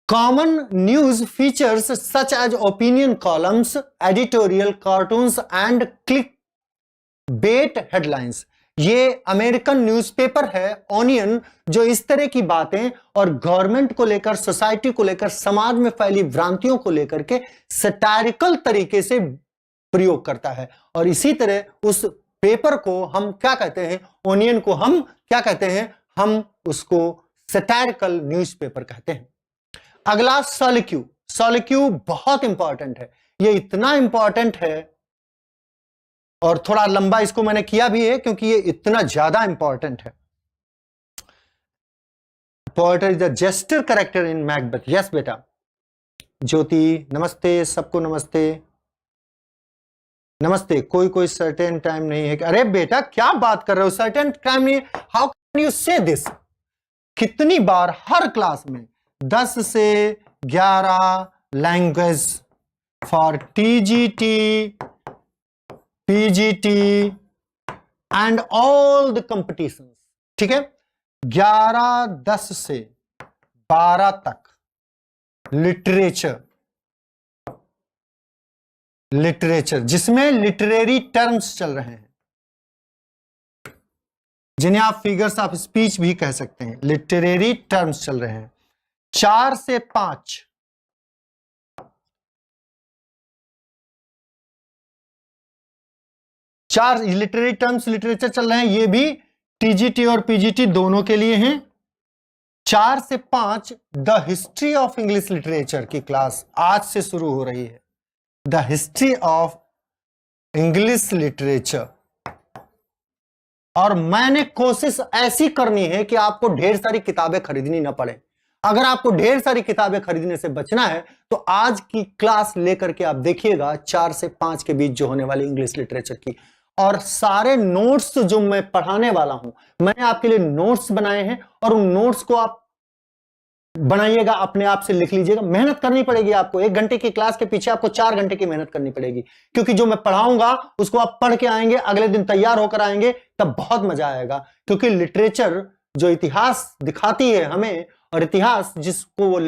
common news features such as opinion columns, editorial cartoons and clickbait headlines। ये American newspaper है onion, जो इस तरह की बातें और गवर्नमेंट को लेकर, सोसाइटी को लेकर, समाज में फैली भ्रांतियों को लेकर के सटायरिकल तरीके से प्रयोग करता है। और इसी तरह उस पेपर को हम क्या कहते हैं? ओनियन को हम क्या कहते हैं? हम उसको सटायरिकल न्यूज़पेपर कहते हैं। अगला सॉलिक्यू। सॉलिक्यू बहुत इंपॉर्टेंट है, ये इतना इंपॉर्टेंट है और थोड़ा लंबा इसको मैंने किया भी है क्योंकि ये इतना ज्यादा इंपॉर्टेंट है। Poet is the jester character in Macbeth. Yes बेटा। ज्योति नमस्ते, सबको नमस्ते। नमस्ते। कोई सर्टेन टाइम नहीं है? अरे बेटा क्या बात कर रहे हो, सर्टेन टाइम नहीं? हाउ कैन यू से दिस? कितनी बार हर क्लास में 10 से 11 language for TGT, PGT and all the competitions. ठीक है, 11, 10 से 12 तक लिटरेचर जिसमें लिटरेरी टर्म्स चल रहे हैं, जिन्हें आप फिगर्स ऑफ स्पीच भी कह सकते हैं। लिटरेरी टर्म्स चल रहे हैं 4 से 5। चार लिटरेरी टर्म्स लिटरेचर चल रहे हैं, ये भी टीजीटी और पीजीटी दोनों के लिए हैं। 4 से 5 the history of English literature की क्लास आज से शुरू हो रही है। The history of English literature. और मैंने कोशिश ऐसी करनी है कि आपको ढेर सारी किताबें खरीदनी ना पड़े। अगर आपको ढेर सारी किताबें खरीदने से बचना है तो आज की क्लास लेकर के आप देखिएगा 4 से 5 के बीच जो होने वाली इंग्लिश लिटरेचर की। और सारे नोट्स जो मैं पढ़ाने वाला हूं, मैंने आपके लिए नोट्स बनाए हैं और उन नोट्स को आप बनाइएगा, अपने आप से लिख लीजिएगा। मेहनत करनी पड़ेगी आपको। 1 घंटे की क्लास के पीछे आपको 4 घंटे की मेहनत करनी पड़ेगी, क्योंकि जो मैं पढ़ाऊंगा उसको आप पढ़ के आएंगे, अगले दिन तैयार होकर आएंगे, तब बहुत मजा आएगा। क्योंकि लिटरेचर जो इतिहास दिखाती है हमें, और इतिहास जिसको वो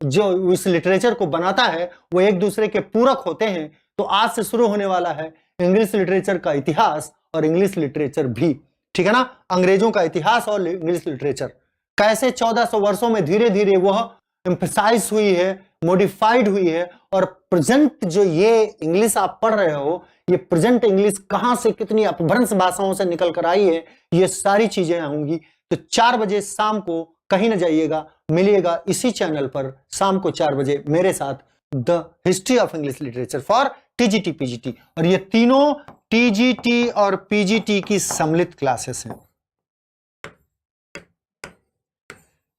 जो इस लिटरेचर को बनाता है वो एक दूसरे के पूरक होते हैं। तो आज से शुरू होने वाला है इंग्लिश लिटरेचर का इतिहास और इंग्लिश लिटरेचर भी, ठीक है ना। अंग्रेजों का इतिहास और इंग्लिश लिटरेचर कैसे 1400 वर्षों में धीरे धीरे वह एम्फसाइज हुई है, मॉडिफाइड हुई है, और प्रेजेंट जो ये इंग्लिश आप पढ़ रहे हो, ये प्रेजेंट इंग्लिश कहां से कितनी अपभ्रंश भाषाओं से निकल कर आई है, ये सारी चीजें होंगी। तो 4 बजे शाम को कहीं ना जाइएगा, मिलिएगा इसी चैनल पर शाम को 4 बजे मेरे साथ, the history of English literature for TGT PGT. और ये तीनों टीजीटी और पीजीटी की सम्मिलित क्लासेस हैं।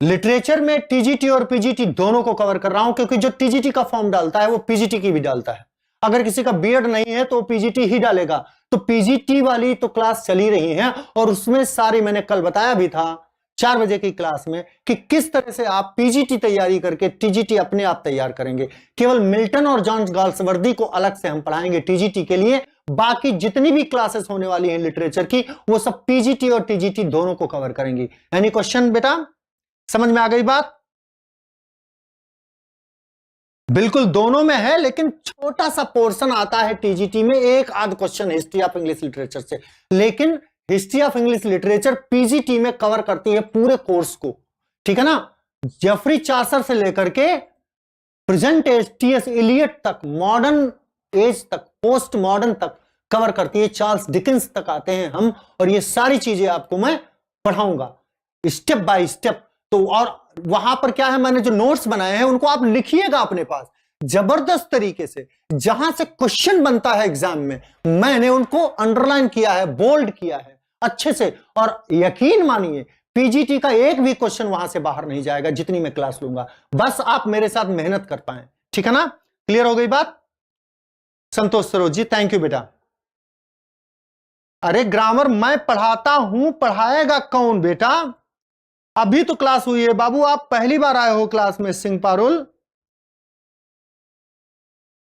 लिटरेचर में टीजीटी और पीजीटी दोनों को कवर कर रहा हूं, क्योंकि जो टीजीटी का फॉर्म डालता है वो पीजीटी की भी डालता है। अगर किसी का बीएड नहीं है तो पीजीटी ही डालेगा। तो पीजीटी वाली तो क्लास चली रही है, और उसमें सारी मैंने कल बताया भी था 4 बजे की क्लास में कि किस तरह से आप पीजीटी तैयारी करके टीजीटी अपने आप तैयार करेंगे। केवल मिल्टन और जॉन गाल्सवर्दी को अलग से हम पढ़ाएंगे टीजीटी के लिए, बाकी जितनी भी क्लासेस होने वाली हैं लिटरेचर की वो सब पीजीटी और टीजीटी दोनों को कवर करेंगी। एनी क्वेश्चन बेटा? समझ में आ गई बात? बिल्कुल दोनों में है, लेकिन छोटा सा पोर्शन आता है टीजीटी में, एक आध question history of English literature से। लेकिन history of English literature PGT में कवर करती है पूरे कोर्स को, ठीक है ना। जेफरी चासर से लेकर के प्रेजेंट एज टीएस इलियट तक, मॉडर्न एज तक, पोस्ट मॉडर्न तक कवर करती है। चार्ल्स डिकेंस तक आते हैं हम, और ये सारी चीजें आपको मैं पढ़ाऊंगा स्टेप बाय स्टेप। तो और वहां पर क्या है, मैंने जो नोट्स बनाए हैं उनको आप लिखिएगा अपने पास। जबरदस्त तरीके से जहां से क्वेश्चन बनता है एग्जाम में, मैंने उनको अंडरलाइन किया है, बोल्ड किया है अच्छे से, और यकीन मानिए पीजीटी का एक भी क्वेश्चन वहां से बाहर नहीं जाएगा जितनी मैं क्लास लूंगा, बस आप मेरे साथ मेहनत कर पाए। ठीक है ना, क्लियर हो गई बात? संतोष सरोज जी, थैंक यू बेटा। अरे ग्रामर मैं पढ़ाता हूं, पढ़ाएगा कौन बेटा? अभी तो क्लास हुई है बाबू, आप पहली बार आए हो क्लास में। सिंह पारुल,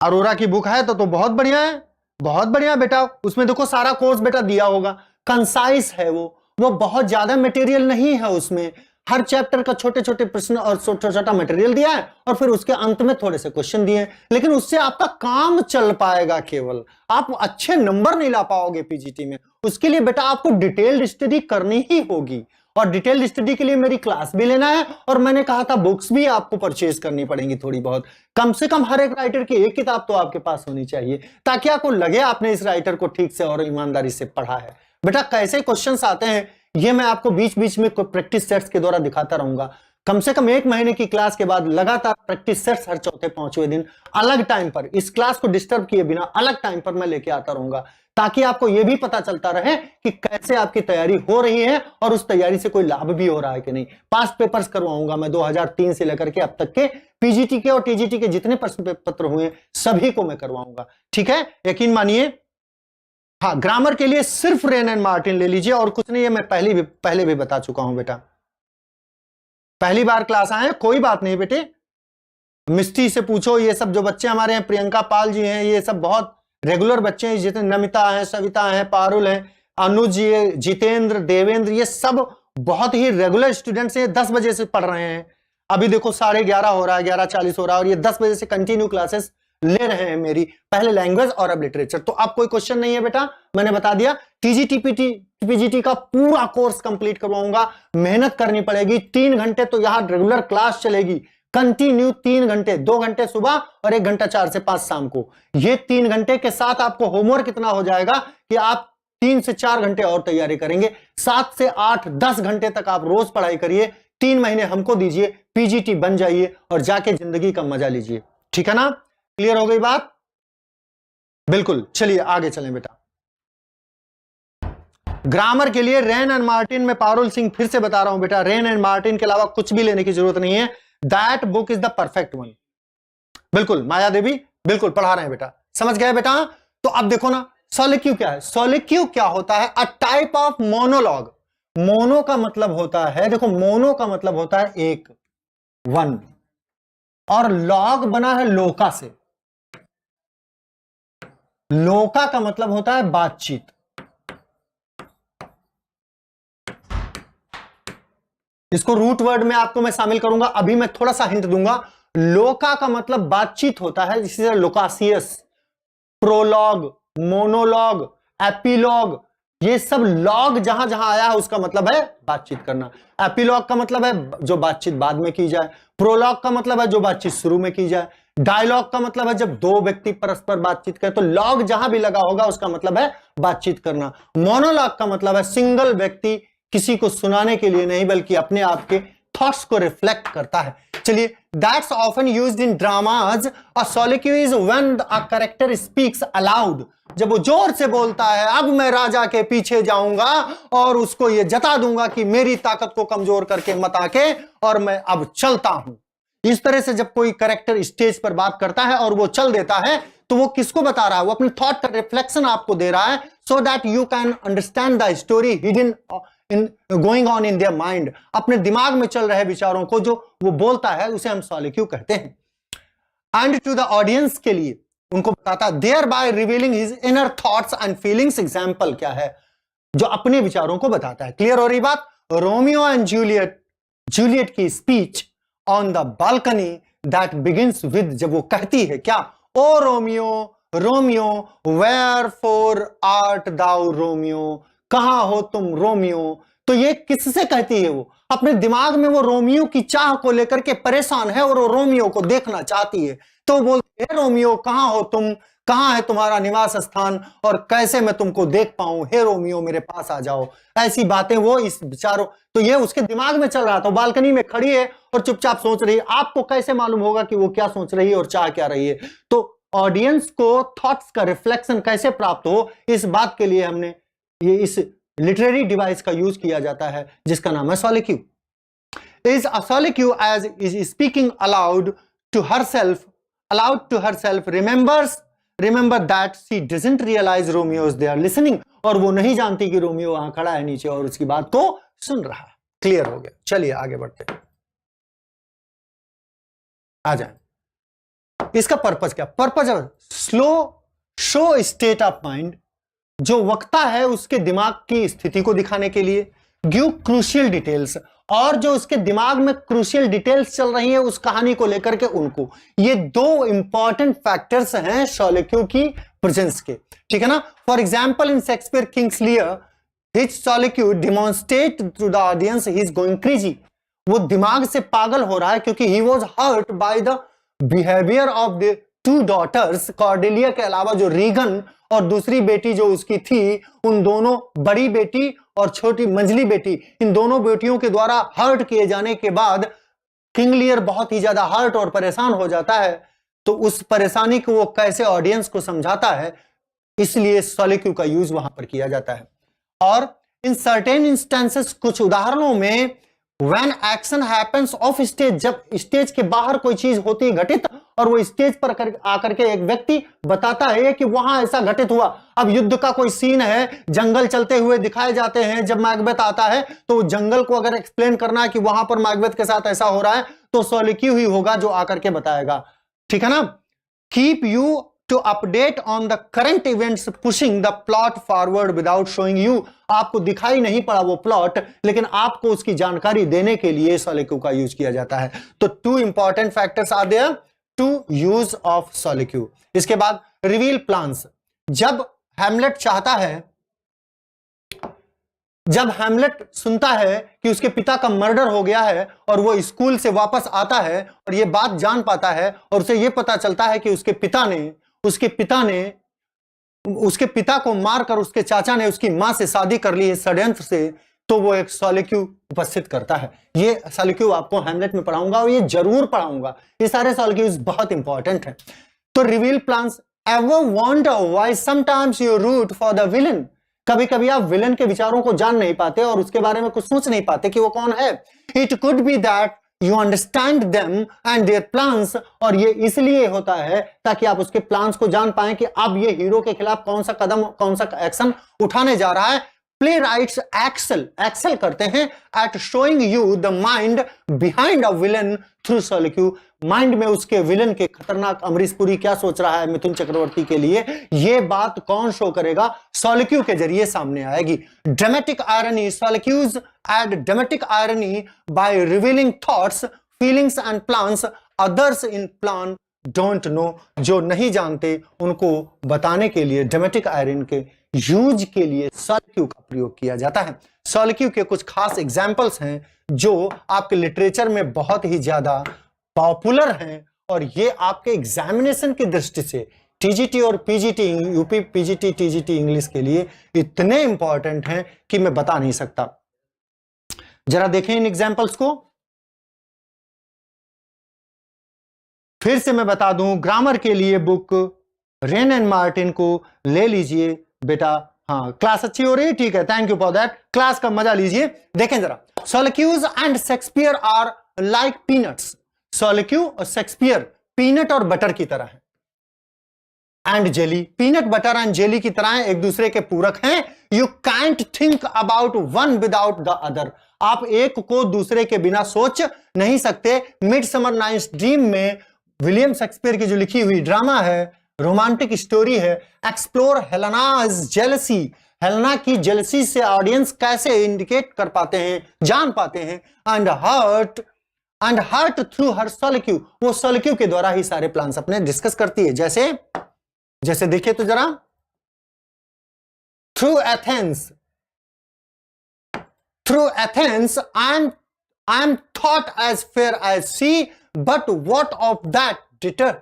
अरोरा की बुक है तो बहुत बढ़िया है, बहुत बढ़िया बेटा। उसमें देखो सारा कोर्स बेटा दिया होगा, कंसाइज है वो बहुत ज्यादा मटेरियल नहीं है उसमें, हर चैप्टर का छोटे छोटे प्रश्न और छोटा छोटा मटेरियल दिया है, और फिर उसके अंत में थोड़े से क्वेश्चन दिए हैं, लेकिन उससे आपका काम चल पाएगा, केवल आप अच्छे नंबर नहीं ला पाओगे पीजीटी में। उसके लिए बेटा आपको डिटेल्ड स्टडी करनी ही होगी, और डिटेल्ड स्टडी के लिए मेरी क्लास भी लेना है, और मैंने कहा था बुक्स भी आपको परचेज करनी पड़ेंगी थोड़ी बहुत, कम से कम हर एक राइटर की एक किताब तो आपके पास होनी चाहिए, ताकि आपको लगे आपने इस राइटर को ठीक से और ईमानदारी से पढ़ा है। बेटा कैसे क्वेश्चंस आते हैं ये मैं आपको बीच बीच में प्रैक्टिस सेट्स के द्वारा दिखाता रहूंगा। कम से कम 1 महीने की क्लास के बाद लगातार प्रैक्टिस सेट्स हर चौथे पांचवें दिन अलग टाइम पर, इस क्लास को डिस्टर्ब किए बिना अलग टाइम पर मैं लेके आता रहूंगा, ताकि आपको यह भी पता चलता रहे कि कैसे आपकी तैयारी हो रही है और उस तैयारी से कोई लाभ भी हो रहा है कि नहीं। पास्ट पेपर्स करवाऊंगा मैं 2003 से लेकर के अब तक के पीजीटी के और टीजीटी के जितने प्रश्न पत्र हुए सभी को मैं करवाऊंगा। ठीक है, यकीन मानिए। हाँ, ग्रामर के लिए सिर्फ रेन एंड मार्टिन ले लीजिए और कुछ नहीं है, मैं पहले भी बता चुका हूं बेटा। पहली बार क्लास आए कोई बात नहीं बेटे, मिस्टी से पूछो, ये सब जो बच्चे हमारे हैं, प्रियंका पाल जी हैं, ये सब बहुत रेगुलर बच्चे हैं, जितने नमिता हैं, सविता हैं, पारुल हैं, अनुज, जितेंद्र, देवेंद्र, ये सब बहुत ही रेगुलर स्टूडेंट्स हैं, 10 बजे से पढ़ रहे हैं। अभी देखो 11:30 हो रहा है, 11:40 हो रहा है, और ये 10 बजे से कंटिन्यू क्लासेस ले रहे हैं मेरी, पहले लैंग्वेज और अब लिटरेचर। तो अब कोई क्वेश्चन नहीं है बेटा, मैंने बता दिया। टीजीटी पीजीटी का पूरा कोर्स कंप्लीट करवाऊंगा, मेहनत करनी पड़ेगी। 3 घंटे तो यहां रेगुलर क्लास चलेगी, कंटिन्यू 3 घंटे, 2 घंटे सुबह और 1 घंटा 4 से 5 शाम को। ये 3 घंटे के साथ आपको होमवर्क इतना हो जाएगा कि आप 3 से 4 घंटे और तैयारी करेंगे। 7 से 8, 10 घंटे तक आप रोज पढ़ाई करिए, 3 महीने हमको दीजिए, पीजीटी बन जाइए और जाके जिंदगी का मजा लीजिए। ठीक है ना, क्लियर हो गई बात? बिल्कुल, चलिए आगे चलें बेटा। ग्रामर के लिए रेन एंड मार्टिन में पारुल सिंह फिर से बता रहा हूं बेटा, रेन एंड मार्टिन के अलावा कुछ भी लेने की जरूरत नहीं है। That book is the perfect one. बिल्कुल माया देवी, बिल्कुल पढ़ा रहे हैं बेटा, समझ गए बेटा? तो अब देखो ना, सोलिक्यू क्या है? सोलिक्यू क्या होता है? A type of monologue. Mono का मतलब होता है, देखो मोनो का मतलब होता है एक, वन, और लॉग बना है लोका से। लोका का मतलब होता है बातचीत। इसको रूट वर्ड में आपको मैं शामिल करूंगा, अभी मैं थोड़ा सा हिंट दूंगा। लोका का मतलब बातचीत होता है, जिसे लोकासियस, प्रोलॉग, मोनोलॉग, एपिलॉग, ये सब लॉग जहां जहां आया है उसका मतलब है बातचीत करना। एपिलॉग का मतलब है जो बातचीत बाद में की जाए, प्रोलॉग का मतलब है जो बातचीत शुरू में की जाए, डायलॉग का मतलब है जब 2 व्यक्ति परस्पर बातचीत करें। तो लॉग जहां भी लगा होगा उसका मतलब है बातचीत करना। मोनोलॉग का मतलब है सिंगल व्यक्ति किसी को सुनाने के लिए नहीं, बल्कि अपने आप के थॉट्स को रिफ्लेक्ट करता है। चलिए, that's often used in dramas. A soliloquy is when a character speaks aloud, जब वो जोर से बोलता है, अब मैं राजा के पीछे जाऊंगा और उसको ये जता दूंगा कि मेरी ताकत को कमजोर करके मत आके, और मैं अब चलता हूं। इस तरह से जब कोई कैरेक्टर स्टेज पर बात करता है और वो चल देता है, तो वो किसको बता रहा है? वो अपने थॉट का रिफ्लेक्शन आपको दे रहा है, so that you can understand the story hidden going on in their mind. अपने दिमाग में चल रहे विचारों को जो वो बोलता है उसे हम सोलिक्यू कहते हैं। एंड टू द ऑडियंस, के लिए उनको बताता है, thereby revealing his inner thoughts and feelings. Example क्या है? जो अपने विचारों को बताता है। क्लियर हो रही बात? रोमियो एंड जूलियट की speech on the balcony that begins with, जब वो कहती है क्या, O Romeo Romeo wherefore art thou Romeo, कहां हो तुम रोमियो। तो ये किससे कहती है? वो अपने दिमाग में वो रोमियो की चाह को लेकर के परेशान है और वो रोमियो को देखना चाहती है। तो बोलते हे रोमियो कहां हो तुम, कहां है तुम्हारा निवास स्थान और कैसे मैं तुमको देख पाऊं, हे रोमियो मेरे पास आ जाओ। ऐसी बातें वो इस विचारों, तो ये उसके दिमाग में चल रहा था। बालकनी में खड़ी है और चुपचाप सोच रही है। आपको कैसे मालूम होगा कि वो क्या सोच रही है और चाह क्या रही है? तो ऑडियंस को थॉट्स का रिफ्लेक्शन कैसे प्राप्त हो, इस बात के लिए हमने ये इस लिटरेरी डिवाइस का यूज किया जाता है जिसका नाम है सॉलिक्यू। Is a solitude as is speaking aloud to herself, remember that she doesn't realize Romeo is there listening, और वो नहीं जानती कि रोमियो वहां खड़ा है नीचे और उसकी बात को सुन रहा है। क्लियर हो गया? चलिए आगे बढ़ते हैं, आ जाए। इसका पर्पज क्या? Purpose slow show state of mind, जो वक्ता है उसके दिमाग की स्थिति को दिखाने के लिए, गिव क्रूशियल डिटेल्स, और जो उसके दिमाग में क्रूशियल डिटेल्स चल रही है उस कहानी को लेकर के उनको। ये दो इंपॉर्टेंट फैक्टर्स हैं सॉलिक्यू की प्रेजेंस के, ठीक है ना। For example in Shakespeare King's Lear his soliloquy demonstrate to the audience he is going crazy, वो दिमाग से पागल हो रहा है क्योंकि he was hurt by the behaviour of the two daughters, Cordelia के अलावा जो रीगन और दूसरी बेटी जो उसकी थी, उन दोनों, बड़ी बेटी और छोटी मंझली बेटी, इन दोनों बेटियों के द्वारा हर्ट किए जाने के बाद किंग लियर बहुत ही ज्यादा हर्ट और परेशान हो जाता है। तो उस परेशानी को वो कैसे ऑडियंस को समझाता है, इसलिए सॉलिक्यू का यूज वहां पर किया जाता है। और इन सर्टेन इंस्टेंसेस, कुछ उदाहरणों में, when action happens of stage, जब स्टेज के बाहर कोई चीज होती है घटित, और वो स्टेज पर आकर के एक व्यक्ति बताता है कि वहां ऐसा घटित हुआ। अब युद्ध का कोई सीन है, जंगल चलते हुए दिखाए जाते हैं, जब मैकबेथ आता है तो जंगल को अगर एक्सप्लेन करना है कि वहां पर मैकबेथ के साथ ऐसा हो रहा है, तो सॉलिक्यू ही होगा जो आकर के बताएगा, ठीक है ना। Keep you to update on the current events, pushing the plot forward without showing you, आपको दिखाई नहीं पड़ा वो प्लॉट, लेकिन आपको उसकी जानकारी देने के लिए सॉलिक्यू का यूज किया जाता है। तो two important factors are there to use of soliloquy. इसके बाद रिवील प्लान्स, जब हैमलेट चाहता है, जब हैमलेट सुनता है कि उसके पिता का मर्डर हो गया है और वो स्कूल से वापस आता है और ये बात जान पाता है और उसे ये पता चलता है कि उसके पिता को मारकर उसके चाचा ने उसकी मां से शादी कर ली है षड्यंत्र से, तो वो एक सॉलिक्यू उपस्थित करता है। ये सॉलिक्यू आपको हैमलेट में पढ़ाऊंगा और ये जरूर पढ़ाऊंगा, ये सारे सॉलिक्यूज बहुत इंपॉर्टेंट है। तो reveal plans, ever wonder why sometimes you root for the villain, कभी कभी आप विलन के विचारों को जान नहीं पाते और उसके बारे में कुछ सोच नहीं पाते कि वो कौन है। It could be that you understand them and their plans, और ये इसलिए होता है ताकि आप उसके प्लान्स को जान पाएं कि अब ये हीरो के खिलाफ कौन सा कदम, कौन सा एक्शन उठाने जा रहा है। प्ले राइट्स एक्सेल करते हैं at showing you the mind behind a villain through soliloquy, mind में उसके विलन के खतरनाक अमरीश पुरी क्या सोच रहा है मिथुन चक्रवर्ती के लिए, ये बात कौन शो करेगा? सॉलिक्यू के जरिए सामने आएगी। Dramatic irony, soliloquies add dramatic irony by revealing thoughts, feelings and plans others in plan don't know, जो नहीं जानते उनको बताने के लिए ड्रामेटिक आयरन के यूज के लिए सॉलिक्यू का प्रयोग किया जाता है। सॉलिक्यू के कुछ खास एग्जाम्पल्स हैं जो आपके लिटरेचर में बहुत ही ज्यादा पॉपुलर हैं और ये आपके एग्जामिनेशन की दृष्टि से टीजीटी और PGT, UP PGT TGT English के लिए इतने इंपॉर्टेंट हैं कि मैं बता नहीं सकता। जरा देखें इन एग्जाम्पल्स को। फिर से मैं बता दूं, ग्रामर के लिए बुक रेन एंड मार्टिन को ले लीजिए बेटा। हाँ, क्लास अच्छी हो रही है, ठीक है, thank you for that. Class का मजा लीजिए। देखें जरा, soliloquies and Shakespeare are like peanuts, soliloquy और शेक्सपियर पीनट और बटर की तरह है, and jelly, peanut butter and jelly की तरह है, एक दूसरे के पूरक हैं। You can't think about one without the other, आप एक को दूसरे के बिना सोच नहीं सकते। मिडसमर नाइट्स ड्रीम में विलियम शेक्सपियर की जो लिखी हुई ड्रामा है, रोमांटिक स्टोरी है, एक्सप्लोर हेलेनाज जेलसी, हेलेना की जेलसी से ऑडियंस कैसे इंडिकेट कर पाते हैं, जान पाते हैं, एंड हर्ट थ्रू हर सॉलिक्यू, वो सॉलिक्यू के द्वारा ही सारे प्लान्स अपने डिस्कस करती है। जैसे देखिए तो जरा, through Athens I am thought as fair as she, but what of that डिटर,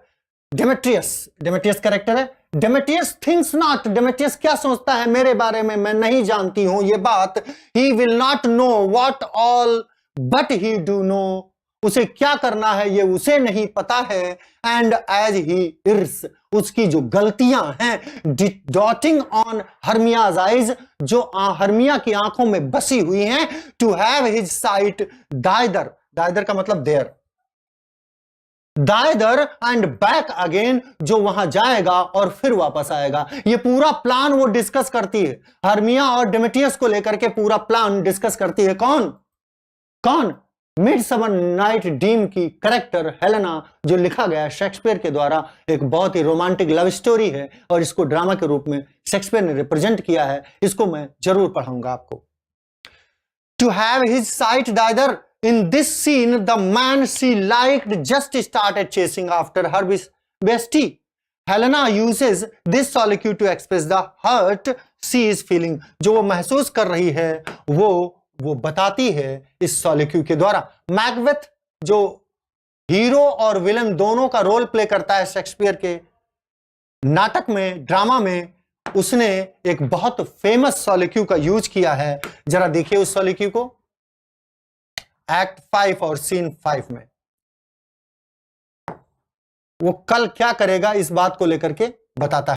डेमेट्रियस कैरेक्टर है। डेमेट्रियस थिंक्स नॉट, डेमेट्रियस क्या सोचता है मेरे बारे में, मैं नहीं जानती हूं ये बात। He will not know what all but he do know, उसे क्या करना है ये उसे नहीं पता है। एंड एज ही इर्स, उसकी जो गलतियां हैं डॉटिंग ऑन हर्मियाज आइज, जो हर्मिया की आंखों में बसी हुई हैं। टू हैव हिज साइट दाइदर, दाइदर का मतलब देयर, दाइदर एंड बैक अगेन, जो वहां जाएगा और फिर वापस आएगा। ये पूरा प्लान वो डिस्कस करती है, हर्मिया और डेमेट्रियस को लेकर के पूरा प्लान डिस्कस करती है। कौन कौन? मिडसमर नाइट ड्रीम की करेक्टर हेलेना, जो लिखा गया शेक्सपियर के द्वारा, एक बहुत ही रोमांटिक लव स्टोरी है और इसको ड्रामा के रूप में शेक्सपियर ने रिप्रेजेंट किया है। इसको मैं जरूर पढ़ाऊंगा आपको। To have his sight either, in this scene the man she liked just started chasing after her bestie. Helena uses this solitude to express the hurt she is feeling, जो वो महसूस कर रही है वो बताती है इस सॉलिट्यूड के द्वारा। मैकबेथ, जो हीरो और विलन दोनों का रोल प्ले करता है शेक्सपियर के नाटक में, ड्रामा में, उसने एक बहुत फेमस सॉलिट्यूड का यूज किया है। जरा देखिए उस सॉलिट्यूड को एक्ट 5 और सीन 5 में। वो कल क्या करेगा इस बात को लेकर के बताता है।